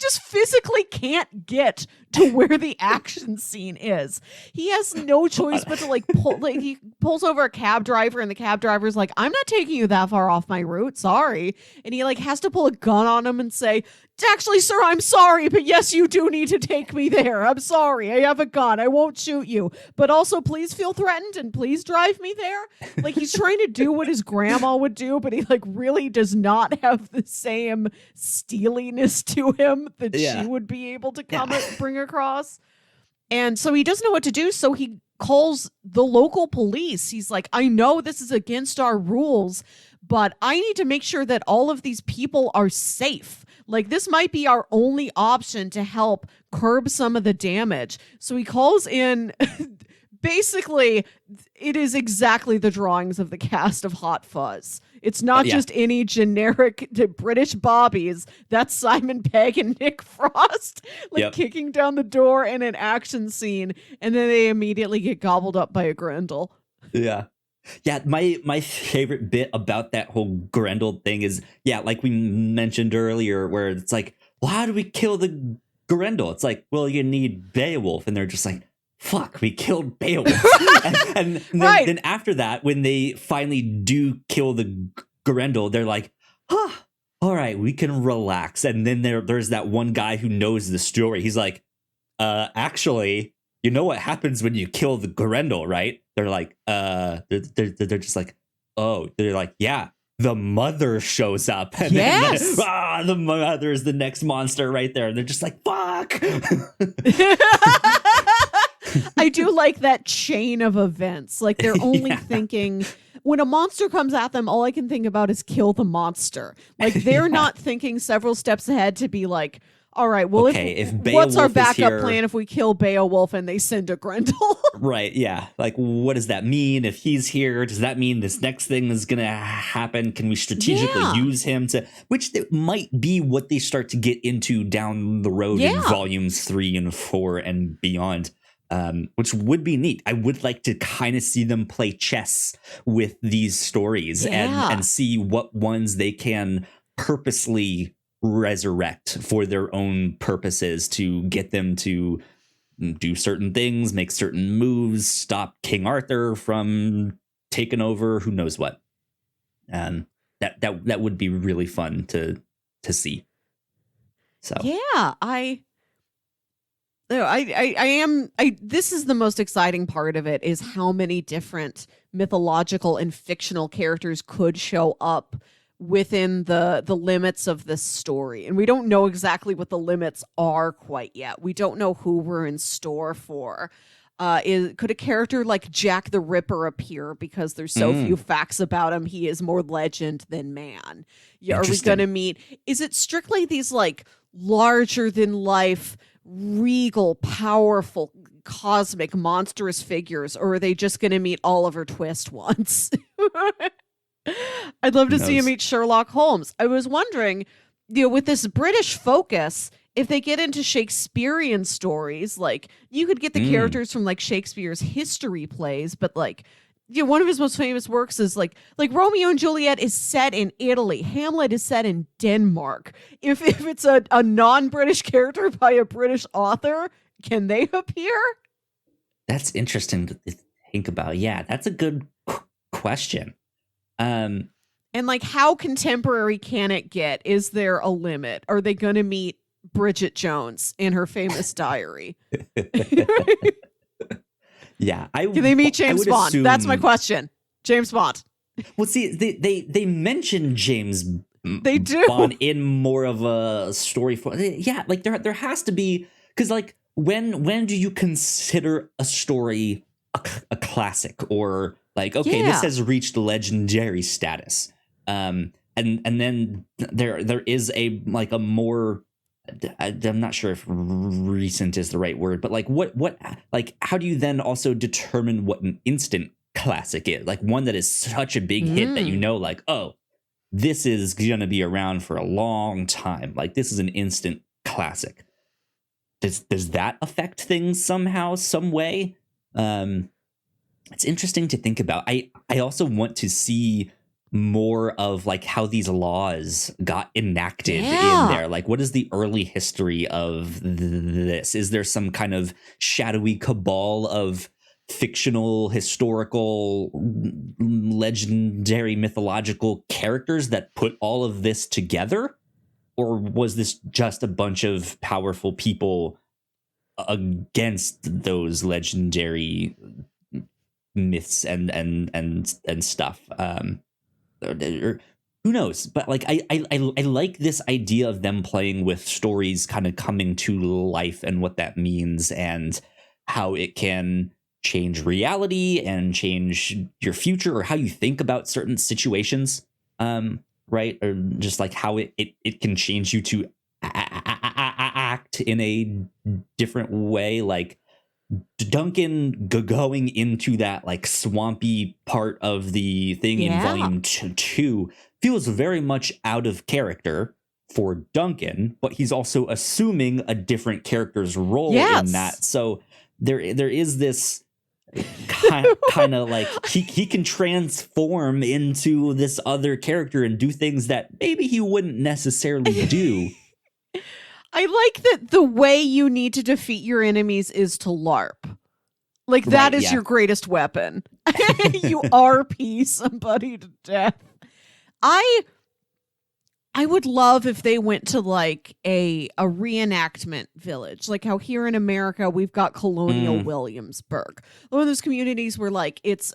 just physically can't get to where the action scene is. He has no choice but to like pull. Like he pulls over a cab driver, and the cab driver's like, "I'm not taking you that far off my route, sorry." And he like has to pull a gun on him and say, "Actually, sir, I'm sorry, but yes, you do need to take me there. I'm sorry. I have a gun. I won't shoot you. But also, please feel threatened and please drive me there." Like, he's trying to do what his grandma would do, but he, like, really does not have the same steeliness to him that she would be able to bring across. And so he doesn't know what to do, so he calls the local police. He's like, "I know this is against our rules, but I need to make sure that all of these people are safe. Like, this might be our only option to help curb some of the damage." So he calls in, basically, it is exactly the drawings of the cast of Hot Fuzz. It's not just any generic British bobbies. That's Simon Pegg and Nick Frost, like kicking down the door in an action scene, and then they immediately get gobbled up by a Grendel. Yeah. Yeah, my favorite bit about that whole Grendel thing is, like we mentioned earlier, where it's like, well, how do we kill the Grendel? It's like, well, you need Beowulf, and they're just like, fuck, we killed Beowulf. and then after that, when they finally do kill the Grendel, they're like, all right, we can relax. And then there's that one guy who knows the story. He's like, actually, you know what happens when you kill the Grendel, right? They're like, they're just like, oh, they're like, yeah, the mother shows up. And yes. then the mother is the next monster right there. And they're just like, fuck. I do like that chain of events. Like, they're only thinking, when a monster comes at them, all I can think about is kill the monster. Like, they're not thinking several steps ahead to be like, all right, well, if what's our backup plan if we kill Beowulf and they send a Grendel? Right, yeah. Like, what does that mean? If he's here, does that mean this next thing is going to happen? Can we strategically use him to... Which might be what they start to get into down the road in volumes 3 and 4 and beyond. Which would be neat. I would like to kind of see them play chess with these stories and see what ones they can purposely resurrect for their own purposes to get them to do certain things, make certain moves, stop King Arthur from taking over, who knows what. And that would be really fun to see. So this is the most exciting part of it, is how many different mythological and fictional characters could show up within the limits of this story. And we don't know exactly what the limits are quite yet. We don't know who we're in store for. Could a character like Jack the Ripper appear because there's so few facts about him? He is more legend than man. Are we going to meet? Is it strictly these like larger than life, regal, powerful, cosmic, monstrous figures, or are they just going to meet Oliver Twist once? I'd love to see him meet Sherlock Holmes. I was wondering, with this British focus, if they get into Shakespearean stories, like you could get the characters from like Shakespeare's history plays, but like, one of his most famous works is like Romeo and Juliet is set in Italy. Hamlet is set in Denmark. If it's a non-British character by a British author, can they appear? That's interesting to think about. Yeah, that's a good question. And like, how contemporary can it get? Is there a limit? Are they going to meet Bridget Jones in her famous diary? Yeah, can they meet James Bond? That's my question. James Bond. Well, see, they mention James. They do Bond in more of a story for. Yeah, like there has to be, because like when do you consider a story a classic, or like, okay, this has reached legendary status, and then there is a like a more, I'm not sure if recent is the right word, but like what like how do you then also determine what an instant classic is? Like one that is such a big hit that like, oh, this is gonna be around for a long time. Like this is an instant classic. does that affect things somehow, some way? It's interesting to think about. I also want to see more of like how these laws got enacted in there. Like, what is the early history of this? Is there some kind of shadowy cabal of fictional, historical, legendary, mythological characters that put all of this together? Or was this just a bunch of powerful people against those legendary myths and stuff? Or who knows? But like I like this idea of them playing with stories kind of coming to life and what that means and how it can change reality and change your future or how you think about certain situations. Right? Or just like how it can change you to act in a different way. Like Duncan going into that like swampy part of the thing in volume 2 feels very much out of character for Duncan, but he's also assuming a different character's role in that. So there is this kind of like he can transform into this other character and do things that maybe he wouldn't necessarily do. I like that the way you need to defeat your enemies is to LARP. Like that is your greatest weapon. You RP somebody to death. I would love if they went to like a reenactment village, like how here in America we've got Colonial Williamsburg, one of those communities where like it's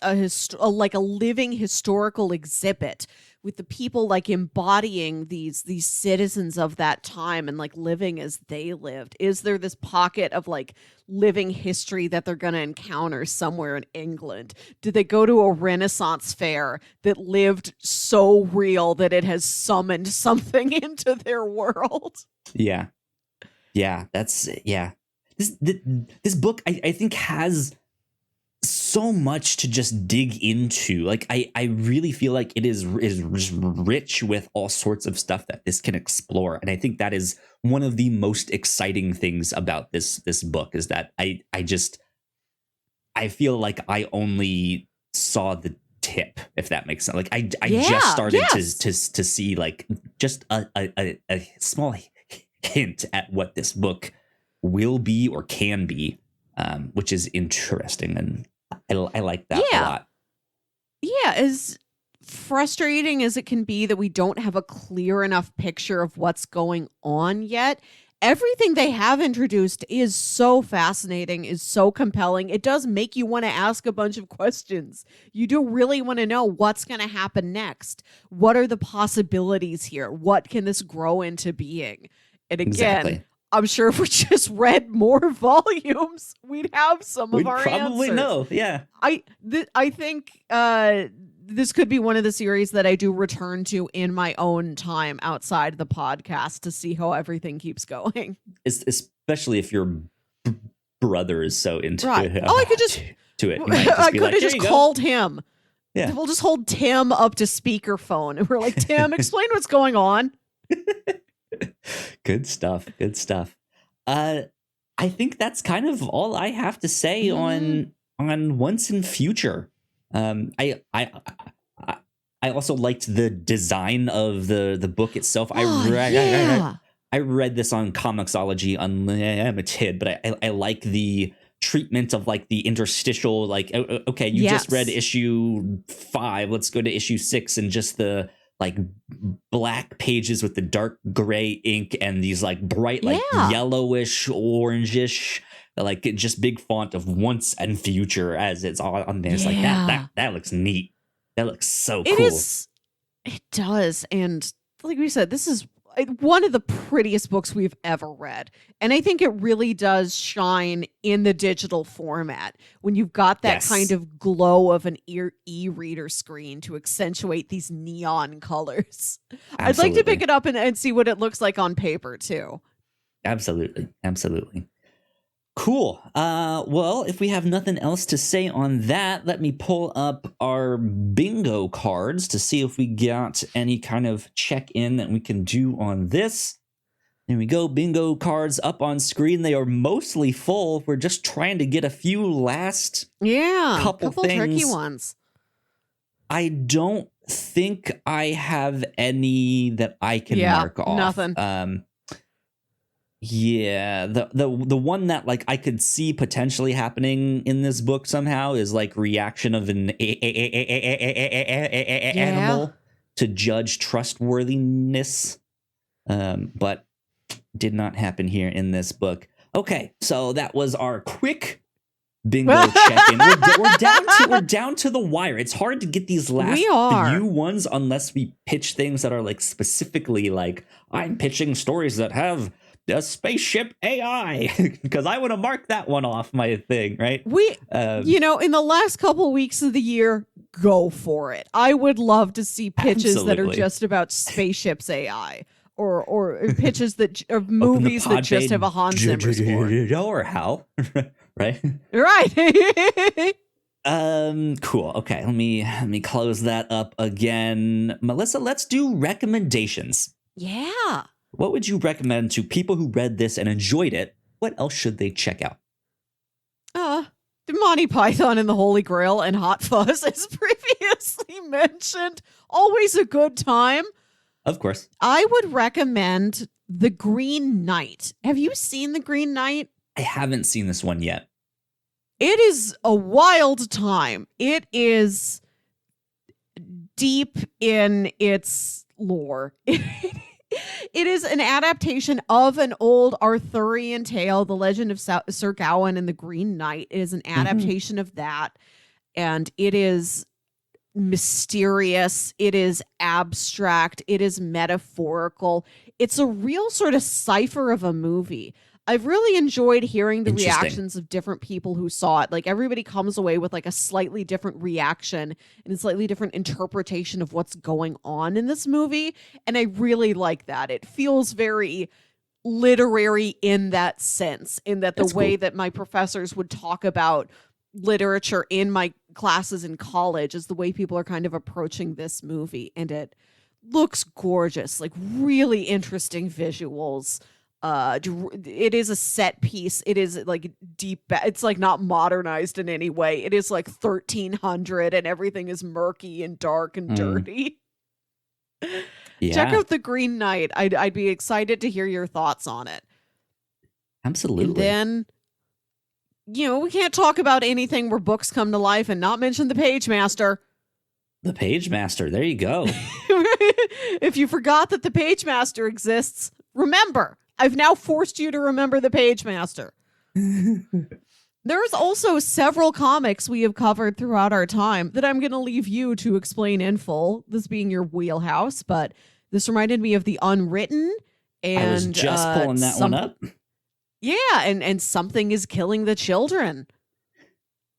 like a living historical exhibit with the people like embodying these citizens of that time and like living as they lived. Is there this pocket of like living history that they're going to encounter somewhere in England? Did they go to a Renaissance fair that lived so real that it has summoned something into their world? Yeah. This book I think has so much to just dig into. Like I really feel like it is rich with all sorts of stuff that this can explore, and I think that is one of the most exciting things about this book is that I feel like I only saw the tip, if that makes sense. Like I just started to see like just a small hint at what this book will be or can be. Which is interesting, and I like that a lot. Yeah, as frustrating as it can be that we don't have a clear enough picture of what's going on yet, everything they have introduced is so fascinating, is so compelling. It does make you want to ask a bunch of questions. You do really want to know what's going to happen next. What are the possibilities here? What can this grow into being? And again, I'm sure if we just read more volumes, we'd have some of our answers. We'd probably know, yeah. I think this could be one of the series that I do return to in my own time outside the podcast to see how everything keeps going. Especially if your brother is so into it. Oh, I could just to it. I could have just called him. Yeah. We'll just hold Tim up to speakerphone and we're like, Tim, explain what's going on. Good stuff. I think that's kind of all I have to say on Once and Future. I also liked the design of the book itself. I read this on Comixology Unlimited, but I like the treatment of like the interstitial, like, okay, you just read issue 5, let's go to issue 6, and just the like black pages with the dark gray ink and these like bright like yellowish orangish like just big font of Once and Future as it's all on there. It's like that looks neat. That looks so cool. It does. And like we said, this is one of the prettiest books we've ever read. And I think it really does shine in the digital format when you've got that kind of glow of an e-reader screen to accentuate these neon colors. Absolutely. I'd like to pick it up and see what it looks like on paper too. Absolutely. Cool. Well, if we have nothing else to say on that, let me pull up our bingo cards to see if we got any kind of check-in that we can do on this. There we go. Bingo cards up on screen. They are mostly full. We're just trying to get a few last couple things. Tricky ones. I don't think I have any that I can mark off. Nothing. Yeah, the one that like I could see potentially happening in this book somehow is like reaction of an animal to judge trustworthiness, but did not happen here in this book. Okay, so that was our quick bingo check-in. We're down to the wire. It's hard to get these last few ones unless we pitch things that are like specifically like I'm pitching stories that have a spaceship AI because I want to mark that one off my thing, right? We, in the last couple weeks of the year, go for it. I would love to see pitches that are just about spaceships AI. Or pitches that of movies that just have a Hans Zimmer score. Or Hal, right? Right. Cool. Okay, let me close that up again. Melissa, let's do recommendations. Yeah. What would you recommend to people who read this and enjoyed it? What else should they check out? Monty Python and the Holy Grail and Hot Fuzz, as previously mentioned. Always a good time. Of course. I would recommend The Green Knight. Have you seen The Green Knight? I haven't seen this one yet. It is a wild time. It is deep in its lore. It is an adaptation of an old Arthurian tale, The Legend of Sir Gawain and the Green Knight. It is an adaptation of that, and it is mysterious. It is abstract. It is metaphorical. It's a real sort of cipher of a movie. I've really enjoyed hearing the reactions of different people who saw it. Like everybody comes away with like a slightly different reaction and a slightly different interpretation of what's going on in this movie. And I really like that. It feels very literary in that sense, in that the way that my professors would talk about literature in my classes in college is the way people are kind of approaching this movie. And it looks gorgeous, like really interesting visuals. It is a set piece. It is like deep. It's like not modernized in any way. It is like 1300 and everything is murky and dark and dirty. Yeah. Check out The Green Knight. I'd be excited to hear your thoughts on it. Absolutely. And then, we can't talk about anything where books come to life and not mention the Page Master. The Page Master. There you go. If you forgot that the Page Master exists, remember. I've now forced you to remember the Page Master. There's also several comics we have covered throughout our time that I'm going to leave you to explain in full, this being your wheelhouse, but this reminded me of The Unwritten. And I was just pulling that one up. Yeah, and Something is Killing the Children.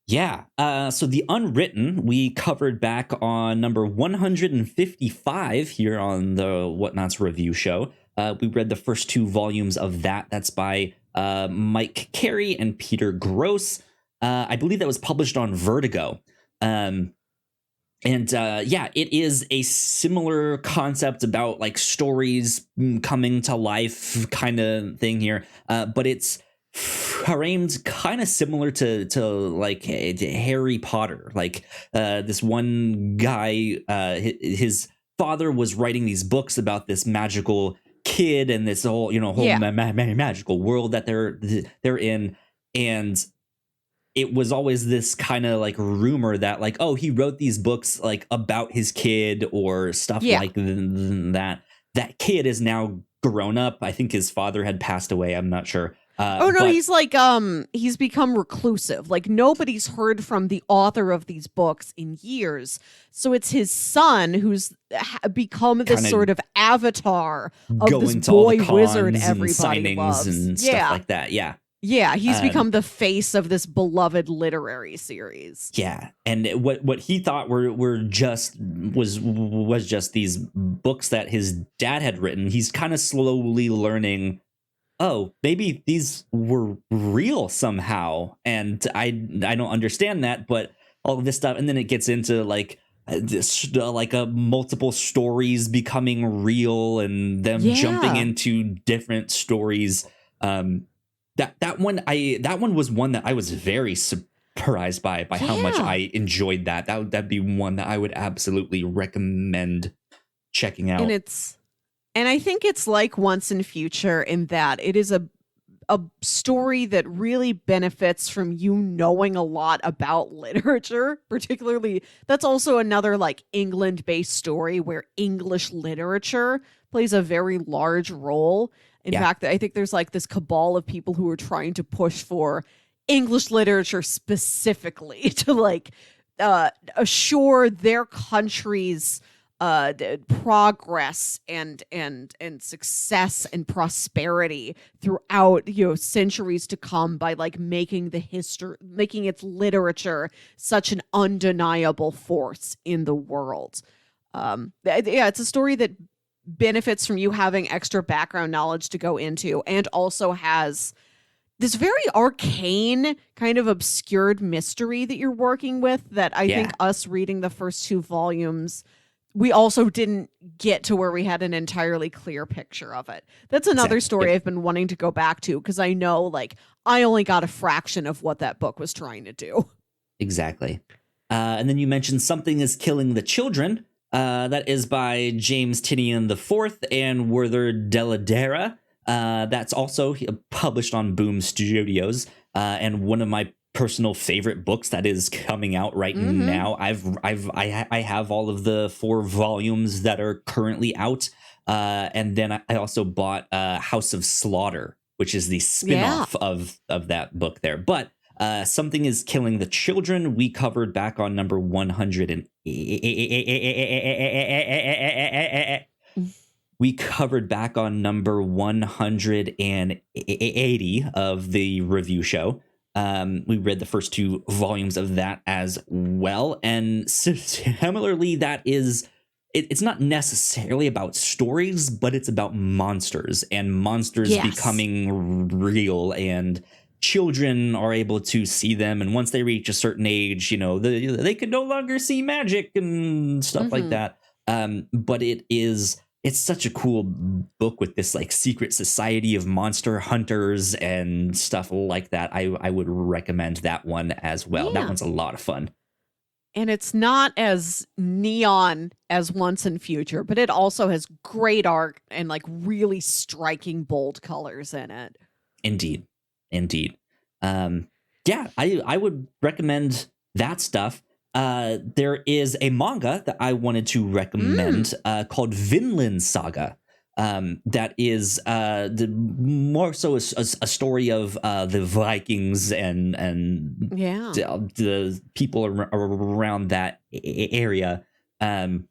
Yeah, so The Unwritten, we covered back on number 155 here on the Whatnauts review show. We read the first two volumes of that. That's by Mike Carey and Peter Gross. I believe that was published on Vertigo. It is a similar concept about like stories coming to life kind of thing here. But it's framed kind of similar to like Harry Potter. Like this one guy, his father was writing these books about this magical kid and this whole magical world that they're in, and it was always this kind of like rumor that like, oh, he wrote these books like about his kid or stuff like that. That kid is now grown up. I think his father had passed away. I'm not sure. He's like he's become reclusive. Like nobody's heard from the author of these books in years. So it's his son who's become this sort of avatar of this boy wizard everybody loves and stuff like that. Yeah. Yeah, he's become the face of this beloved literary series. Yeah, and what he thought was just these books that his dad had written. He's kind of slowly learning, oh, maybe these were real somehow, and I don't understand that, but all of this stuff, and then it gets into like this like a multiple stories becoming real and them jumping into different stories. That one was one that I was very surprised by how much I enjoyed that. That'd be one that I would absolutely recommend checking out. And I think it's like Once and Future in that it is a story that really benefits from you knowing a lot about literature. Particularly, that's also another like England-based story where English literature plays a very large role. In fact, I think there's like this cabal of people who are trying to push for English literature specifically to like assure their country's progress and success and prosperity throughout centuries to come by like making its literature such an undeniable force in the world. It's a story that benefits from you having extra background knowledge to go into, and also has this very arcane kind of obscured mystery that you're working with that I think us reading the first 2 volumes, we also didn't get to where we had an entirely clear picture of it. That's another story I've been wanting to go back to, because I know like I only got a fraction of what that book was trying to do. Exactly. And then you mentioned Something is Killing the Children. That is by James Tynion IV and Werther Dell'Edera. That's also published on Boom Studios, and one of my personal favorite books that is coming out right now. I have all of the 4 volumes that are currently out, and then I also bought House of Slaughter, which is the spin-off of that book there. But Something is Killing the Children, we covered back on number 100 we covered back on number 180 of the review show. We read the first 2 volumes of that as well. And similarly, that is, it's not necessarily about stories, but it's about monsters and monsters becoming real, and children are able to see them. And once they reach a certain age, they can no longer see magic and stuff like that. But it's such a cool book with this like secret society of monster hunters and stuff like that. I would recommend that one as well. That one's a lot of fun. And it's not as neon as Once and Future, but it also has great art and like really striking bold colors in it. Indeed. I would recommend that stuff. There is a manga that I wanted to recommend called Vinland Saga. That is more so a story of the Vikings and the people around that area. And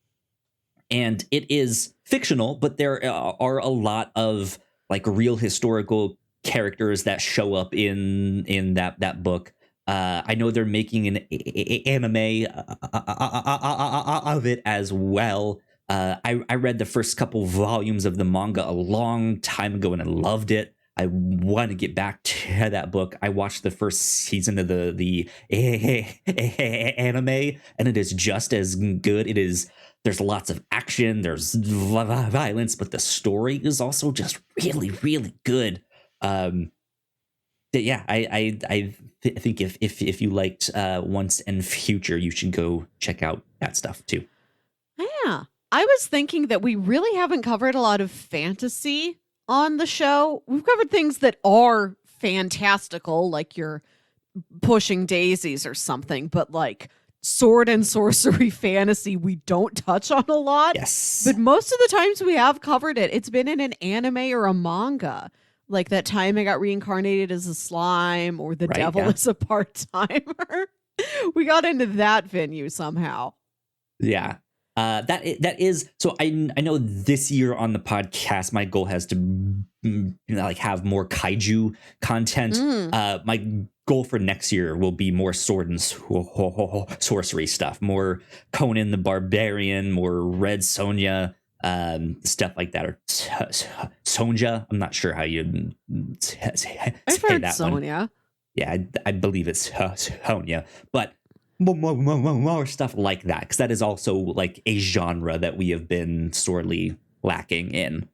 it is fictional, but there are a lot of like real historical characters that show up in that book. I know they're making an anime of it as well. I read the first couple volumes of the manga a long time ago and I loved it. I want to get back to that book. I watched the first season of the anime, and it is just as good. There's lots of action, there's violence, but the story is also just really, really good. I think if you liked Once and Future, you should go check out that stuff too. Yeah. I was thinking that we really haven't covered a lot of fantasy on the show. We've covered things that are fantastical, like your Pushing Daisies or something, but like sword and sorcery fantasy, we don't touch on a lot. Yes. But most of the times we have covered it, it's been in an anime or a manga. Like that time I got reincarnated as a slime, or the devil is a part-timer. We got into that venue somehow. Yeah. That is so. I know this year on the podcast, my goal has to have more kaiju content. My goal for next year will be more sword and sorcery stuff, more Conan the Barbarian, more Red Sonja, stuff like that, or Sonja. I'm not sure how you say that Sonia. one. Yeah, I believe it's Sonja, but more stuff like that, because that is also like a genre that we have been sorely lacking in.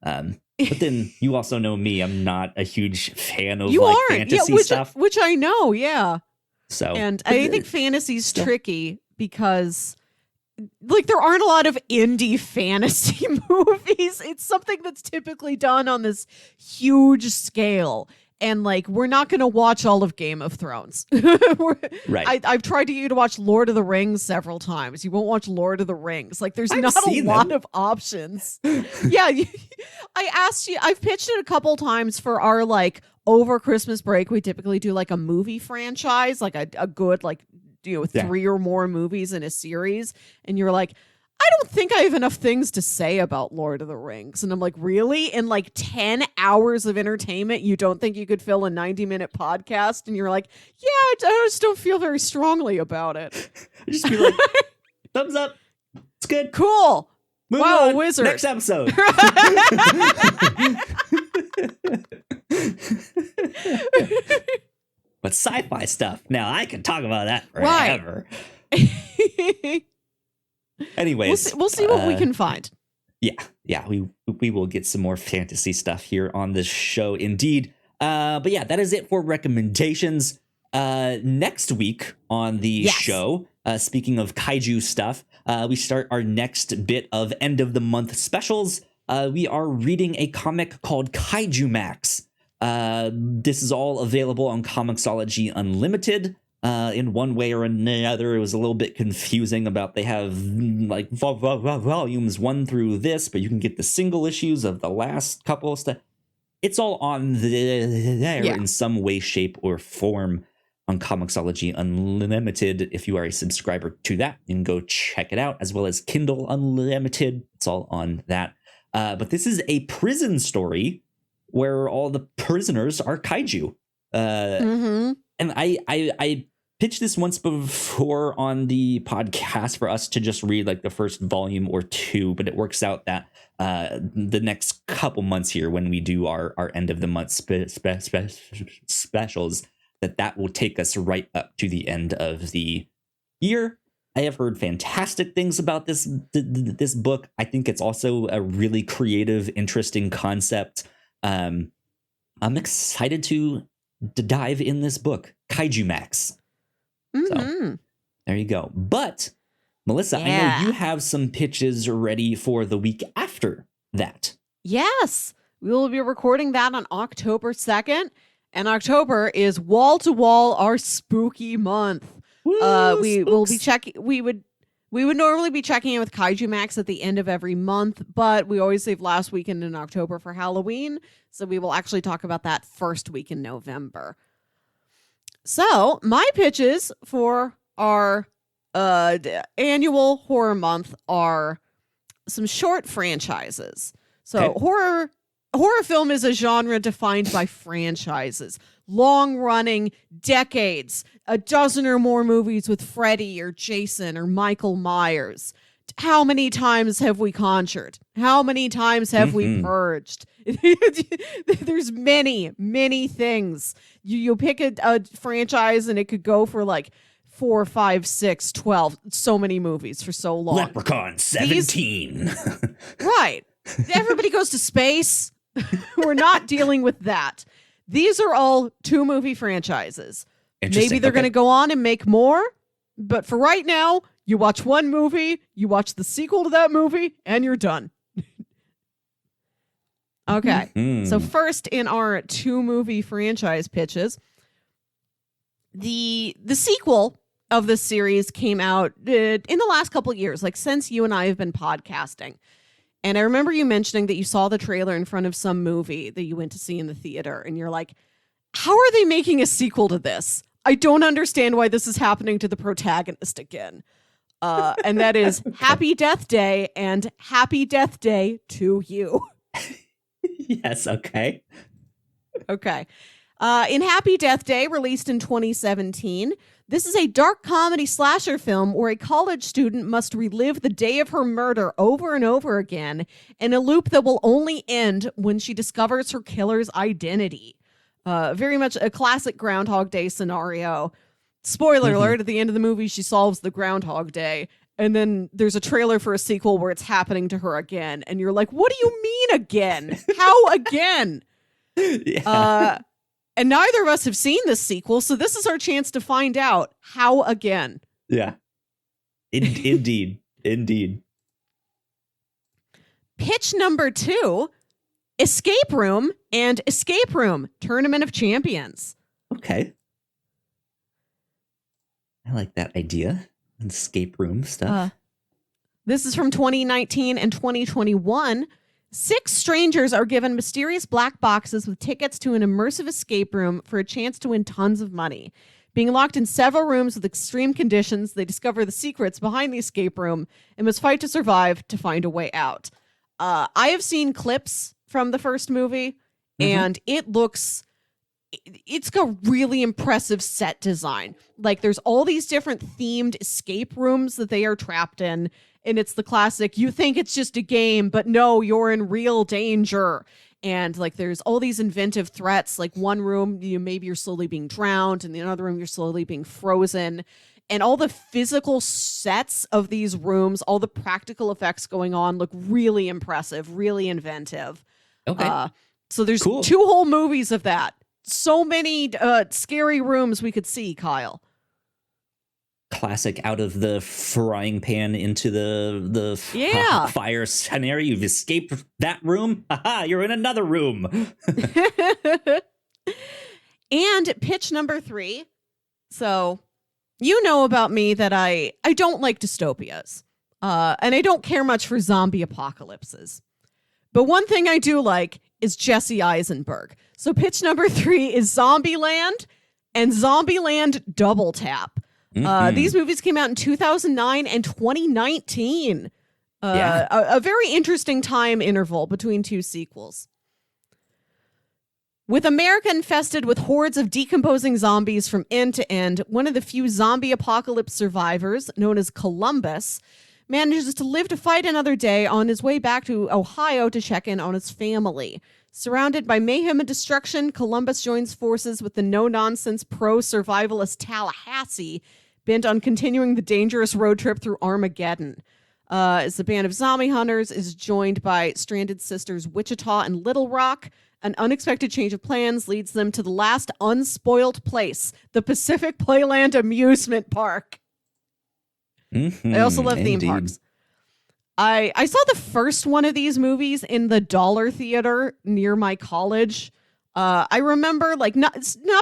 But then you also know me, I'm not a huge fan of fantasy stuff, which I know. Yeah. So, and I think fantasy's tricky because like there aren't a lot of indie fantasy movies. It's something that's typically done on this huge scale. And like, we're not going to watch all of Game of Thrones. Right. I've tried to get you to watch Lord of the Rings several times. You won't watch Lord of the Rings. Like, there's not a lot of options. Yeah. I've pitched it a couple times for our like over Christmas break. We typically do like a movie franchise, like a good, like, 3 or more movies in a series. And you're like, I don't think I have enough things to say about Lord of the Rings. And I'm like, really? In like 10 hours of entertainment, you don't think you could fill a 90-minute podcast? And you're like, yeah, I just don't feel very strongly about it. I just be like, thumbs up. It's good. Cool. Move wow, on. wizard. Next episode. But sci-fi stuff. Now I can talk about that forever. Right. Anyways, we'll see what we can find. Yeah, we will get some more fantasy stuff here on this show, indeed. But yeah, that is it for recommendations. Next week on the show, speaking of kaiju stuff, we start our next bit of end of the month specials. We are reading a comic called Kaiju Max. This is all available on Comixology Unlimited. In one way or another, it was a little bit confusing about they have like volumes 1 through this, but you can get the single issues of the last couple of stuff. It's all on there in some way, shape, or form on Comixology Unlimited. If you are a subscriber to that, you can go check it out, as well as Kindle Unlimited. It's all on that. But this is a prison story where all the prisoners are kaiju. And I pitched this once before on the podcast for us to just read like the first volume or 2, but it works out that the next couple months here, when we do our end of the month specials, that will take us right up to the end of the year. I have heard fantastic things about this book. I think it's also a really creative, interesting concept. I'm excited to dive in this book, Kaiju Max. So there you go. But Melissa, I know you have some pitches ready for the week after that. Yes, we will be recording that on October 2nd, and October is wall to wall our spooky month. We will be checking. We would normally be checking in with Kaiju Max at the end of every month, but we always save last weekend in October for Halloween. So we will actually talk about that first week in November. So my pitches for our annual horror month are some short franchises. So horror film is a genre defined by franchises. Long-running, decades, a dozen or more movies with Freddy or Jason or Michael Myers. How many times have we conjured? How many times have we purged? There's many, many things. You pick a franchise and it could go for like 4, 5, 6, 12. So many movies for so long. Leprechaun 17. Right. Everybody goes to space. We're not dealing with that. These are all 2-movie franchises. Maybe they're going to go on and make more. But for right now, you watch one movie, you watch the sequel to that movie, and you're done. Okay. So first in our 2-movie franchise pitches, the sequel of this series came out in the last couple of years, like since you and I have been podcasting. And I remember you mentioning that you saw the trailer in front of some movie that you went to see in the theater. And you're like, how are they making a sequel to this? I don't understand why this is happening to the protagonist again. And that is Happy Death Day and Happy Death Day to You. Yes, okay. Okay. In Happy Death Day, released in 2017, this is a dark comedy slasher film where a college student must relive the day of her murder over and over again in a loop that will only end when she discovers her killer's identity. Very much a classic Groundhog Day scenario. Spoiler alert, at the end of the movie, she solves the Groundhog Day. And then there's a trailer for a sequel where it's happening to her again. And you're like, what do you mean again? How again? Yeah. And neither of us have seen this sequel. So this is our chance to find out how again. Yeah. Indeed. Indeed. Pitch number 2, Escape Room and Escape Room, Tournament of Champions. Okay. I like that idea. Escape room stuff. This is from 2019 and 2021. 6 strangers are given mysterious black boxes with tickets to an immersive escape room for a chance to win tons of money. Being locked in several rooms with extreme conditions, they discover the secrets behind the escape room and must fight to survive to find a way out. I have seen clips from the first movie, and it's got really impressive set design. Like, there's all these different themed escape rooms that they are trapped in, and it's the classic, you think it's just a game, but no, you're in real danger. And like, there's all these inventive threats. Like, one room, maybe you're slowly being drowned, and the other room, you're slowly being frozen. And all the physical sets of these rooms, all the practical effects going on look really impressive, really inventive. Okay. So there's 2 whole movies of that. So many scary rooms we could see, Kyle. Classic out of the frying pan into the fire scenario. You've escaped that room. Haha, you're in another room. And pitch number 3. So you know about me that I don't like dystopias. And I don't care much for zombie apocalypses. But one thing I do like is Jesse Eisenberg. So pitch number 3 is Zombieland and Zombieland Double Tap. These movies came out in 2009 and 2019. A very interesting time interval between 2 sequels. With America infested with hordes of decomposing zombies from end to end, one of the few zombie apocalypse survivors, known as Columbus, manages to live to fight another day on his way back to Ohio to check in on his family. Surrounded by mayhem and destruction, Columbus joins forces with the no-nonsense pro-survivalist Tallahassee, bent on continuing the dangerous road trip through Armageddon. As the band of zombie hunters is joined by stranded sisters Wichita and Little Rock, an unexpected change of plans leads them to the last unspoiled place, the Pacific Playland Amusement Park. I also love theme parks. I saw the first one of these movies in the Dollar Theater near my college. I remember like not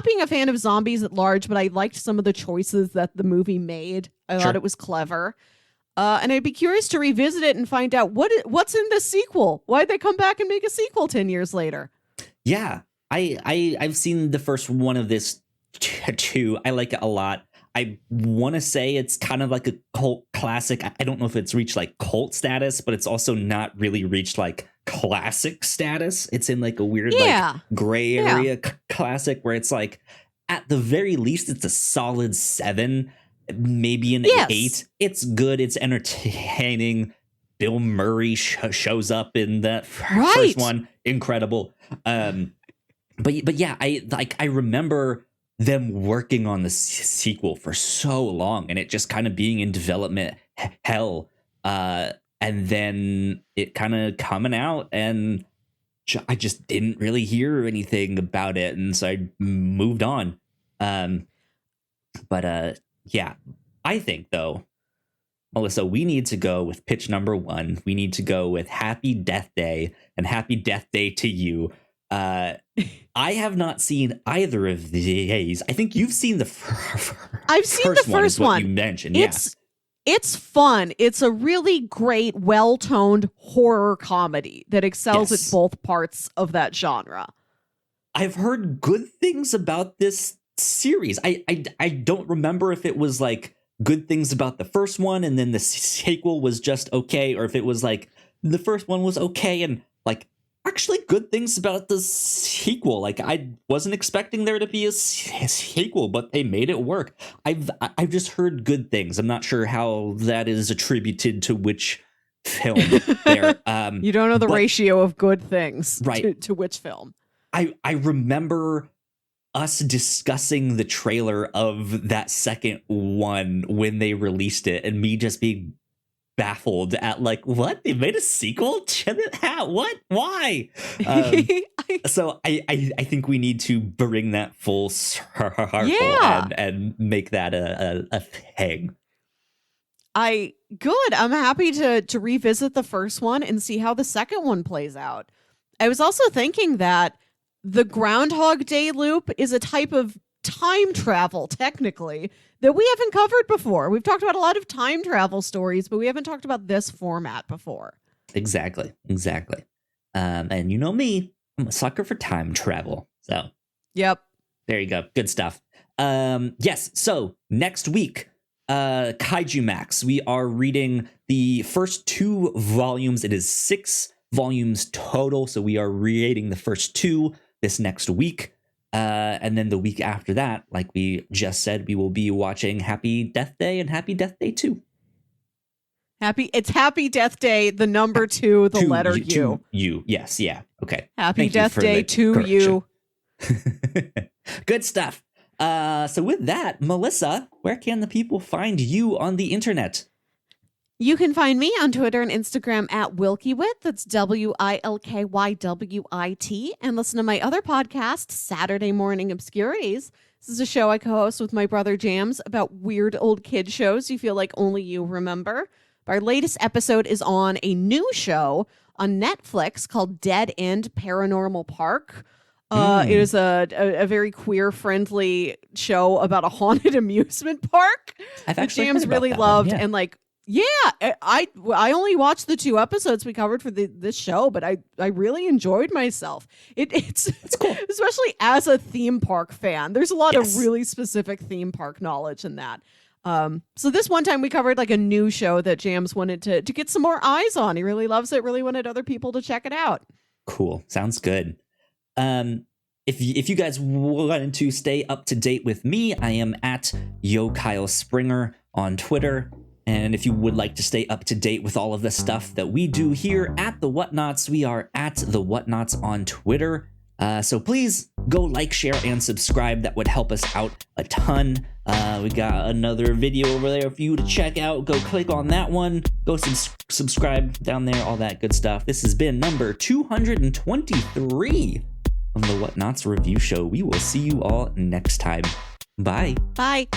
being a fan of zombies at large, but I liked some of the choices that the movie made. I thought it was clever. And I'd be curious to revisit it and find out what's in the sequel. Why'd they come back and make a sequel 10 years later? Yeah, I've seen the first one of this too. I like it a lot. I want to say it's kind of like a cult classic. I don't know if it's reached like cult status, but it's also not really reached like classic status. It's in like a weird like gray area classic where it's like at the very least it's a solid 7, maybe an 8. It's good. It's entertaining. Bill Murray shows up in that first one. Incredible. But yeah, I remember them working on the sequel for so long and it just kind of being in development hell. And then it kind of coming out and I just didn't really hear anything about it. And so I moved on. But yeah, I think though, Melissa, we need to go with pitch number 1. We need to go with Happy Death Day and Happy Death Day to You. I have not seen either of these. I think you've seen the I've seen the first one. You mentioned, It's fun. It's a really great, well-toned horror comedy that excels at both parts of that genre. I've heard good things about this series. I don't remember if it was like good things about the first one and then the sequel was just okay, or if it was like the first one was okay and like actually good things about the sequel. Like I wasn't expecting there to be a sequel, but they made it work. I've just heard good things. I'm not sure how that is attributed to which film there. You don't know the ratio of good things right. to which film. I remember us discussing the trailer of that second one when they released it, and me just being baffled at like, what? They made a sequel? How? What? Why? So I think we need to bring that full circle and make that a thing. Good. I'm happy to revisit the first one and see how the second one plays out. I was also thinking that the Groundhog Day loop is a type of time travel, technically, that we haven't covered before. We've talked about a lot of time travel stories, but we haven't talked about this format before. Exactly. And you know me, I'm a sucker for time travel. So, yep. There you go. Good stuff. Yes. So next week, Kaiju Max, we are reading the first 2 volumes. It is 6 volumes total. So we are reading the first 2 this next week. And then the week after that, like we just said, we will be watching Happy Death Day and Happy Death Day 2. It's Happy Death Day, the number 2, the letter U. U. Yes. Yeah. Okay. Happy Death Day to you. Good stuff. So with that, Melissa, where can the people find you on the internet? You can find me on Twitter and Instagram at Wilkywit. That's WILKYWIT. And listen to my other podcast, Saturday Morning Obscurities. This is a show I co-host with my brother Jams about weird old kid shows you feel like only you remember. Our latest episode is on a new show on Netflix called Dead End Paranormal Park. It is a very queer-friendly show about a haunted amusement park. I've actually Jams really loved, and like, I only watched the 2 episodes we covered for this show, but I really enjoyed myself. It's cool, especially as a theme park fan. There's a lot of really specific theme park knowledge in that. So this one time we covered like a new show that Jams wanted to get some more eyes on. He really loves it. Really wanted other people to check it out. Cool, sounds good. If you guys wanted to stay up to date with me, I am at Yo Kyle Springer on Twitter. And if you would like to stay up to date with all of the stuff that we do here at the Whatnauts, we are at the Whatnauts on Twitter. So please go like, share, and subscribe. That would help us out a ton. We got another video over there for you to check out. Go click on that one. Go subscribe down there, all that good stuff. This has been number 223 of the Whatnauts Review Show. We will see you all next time. Bye. Bye.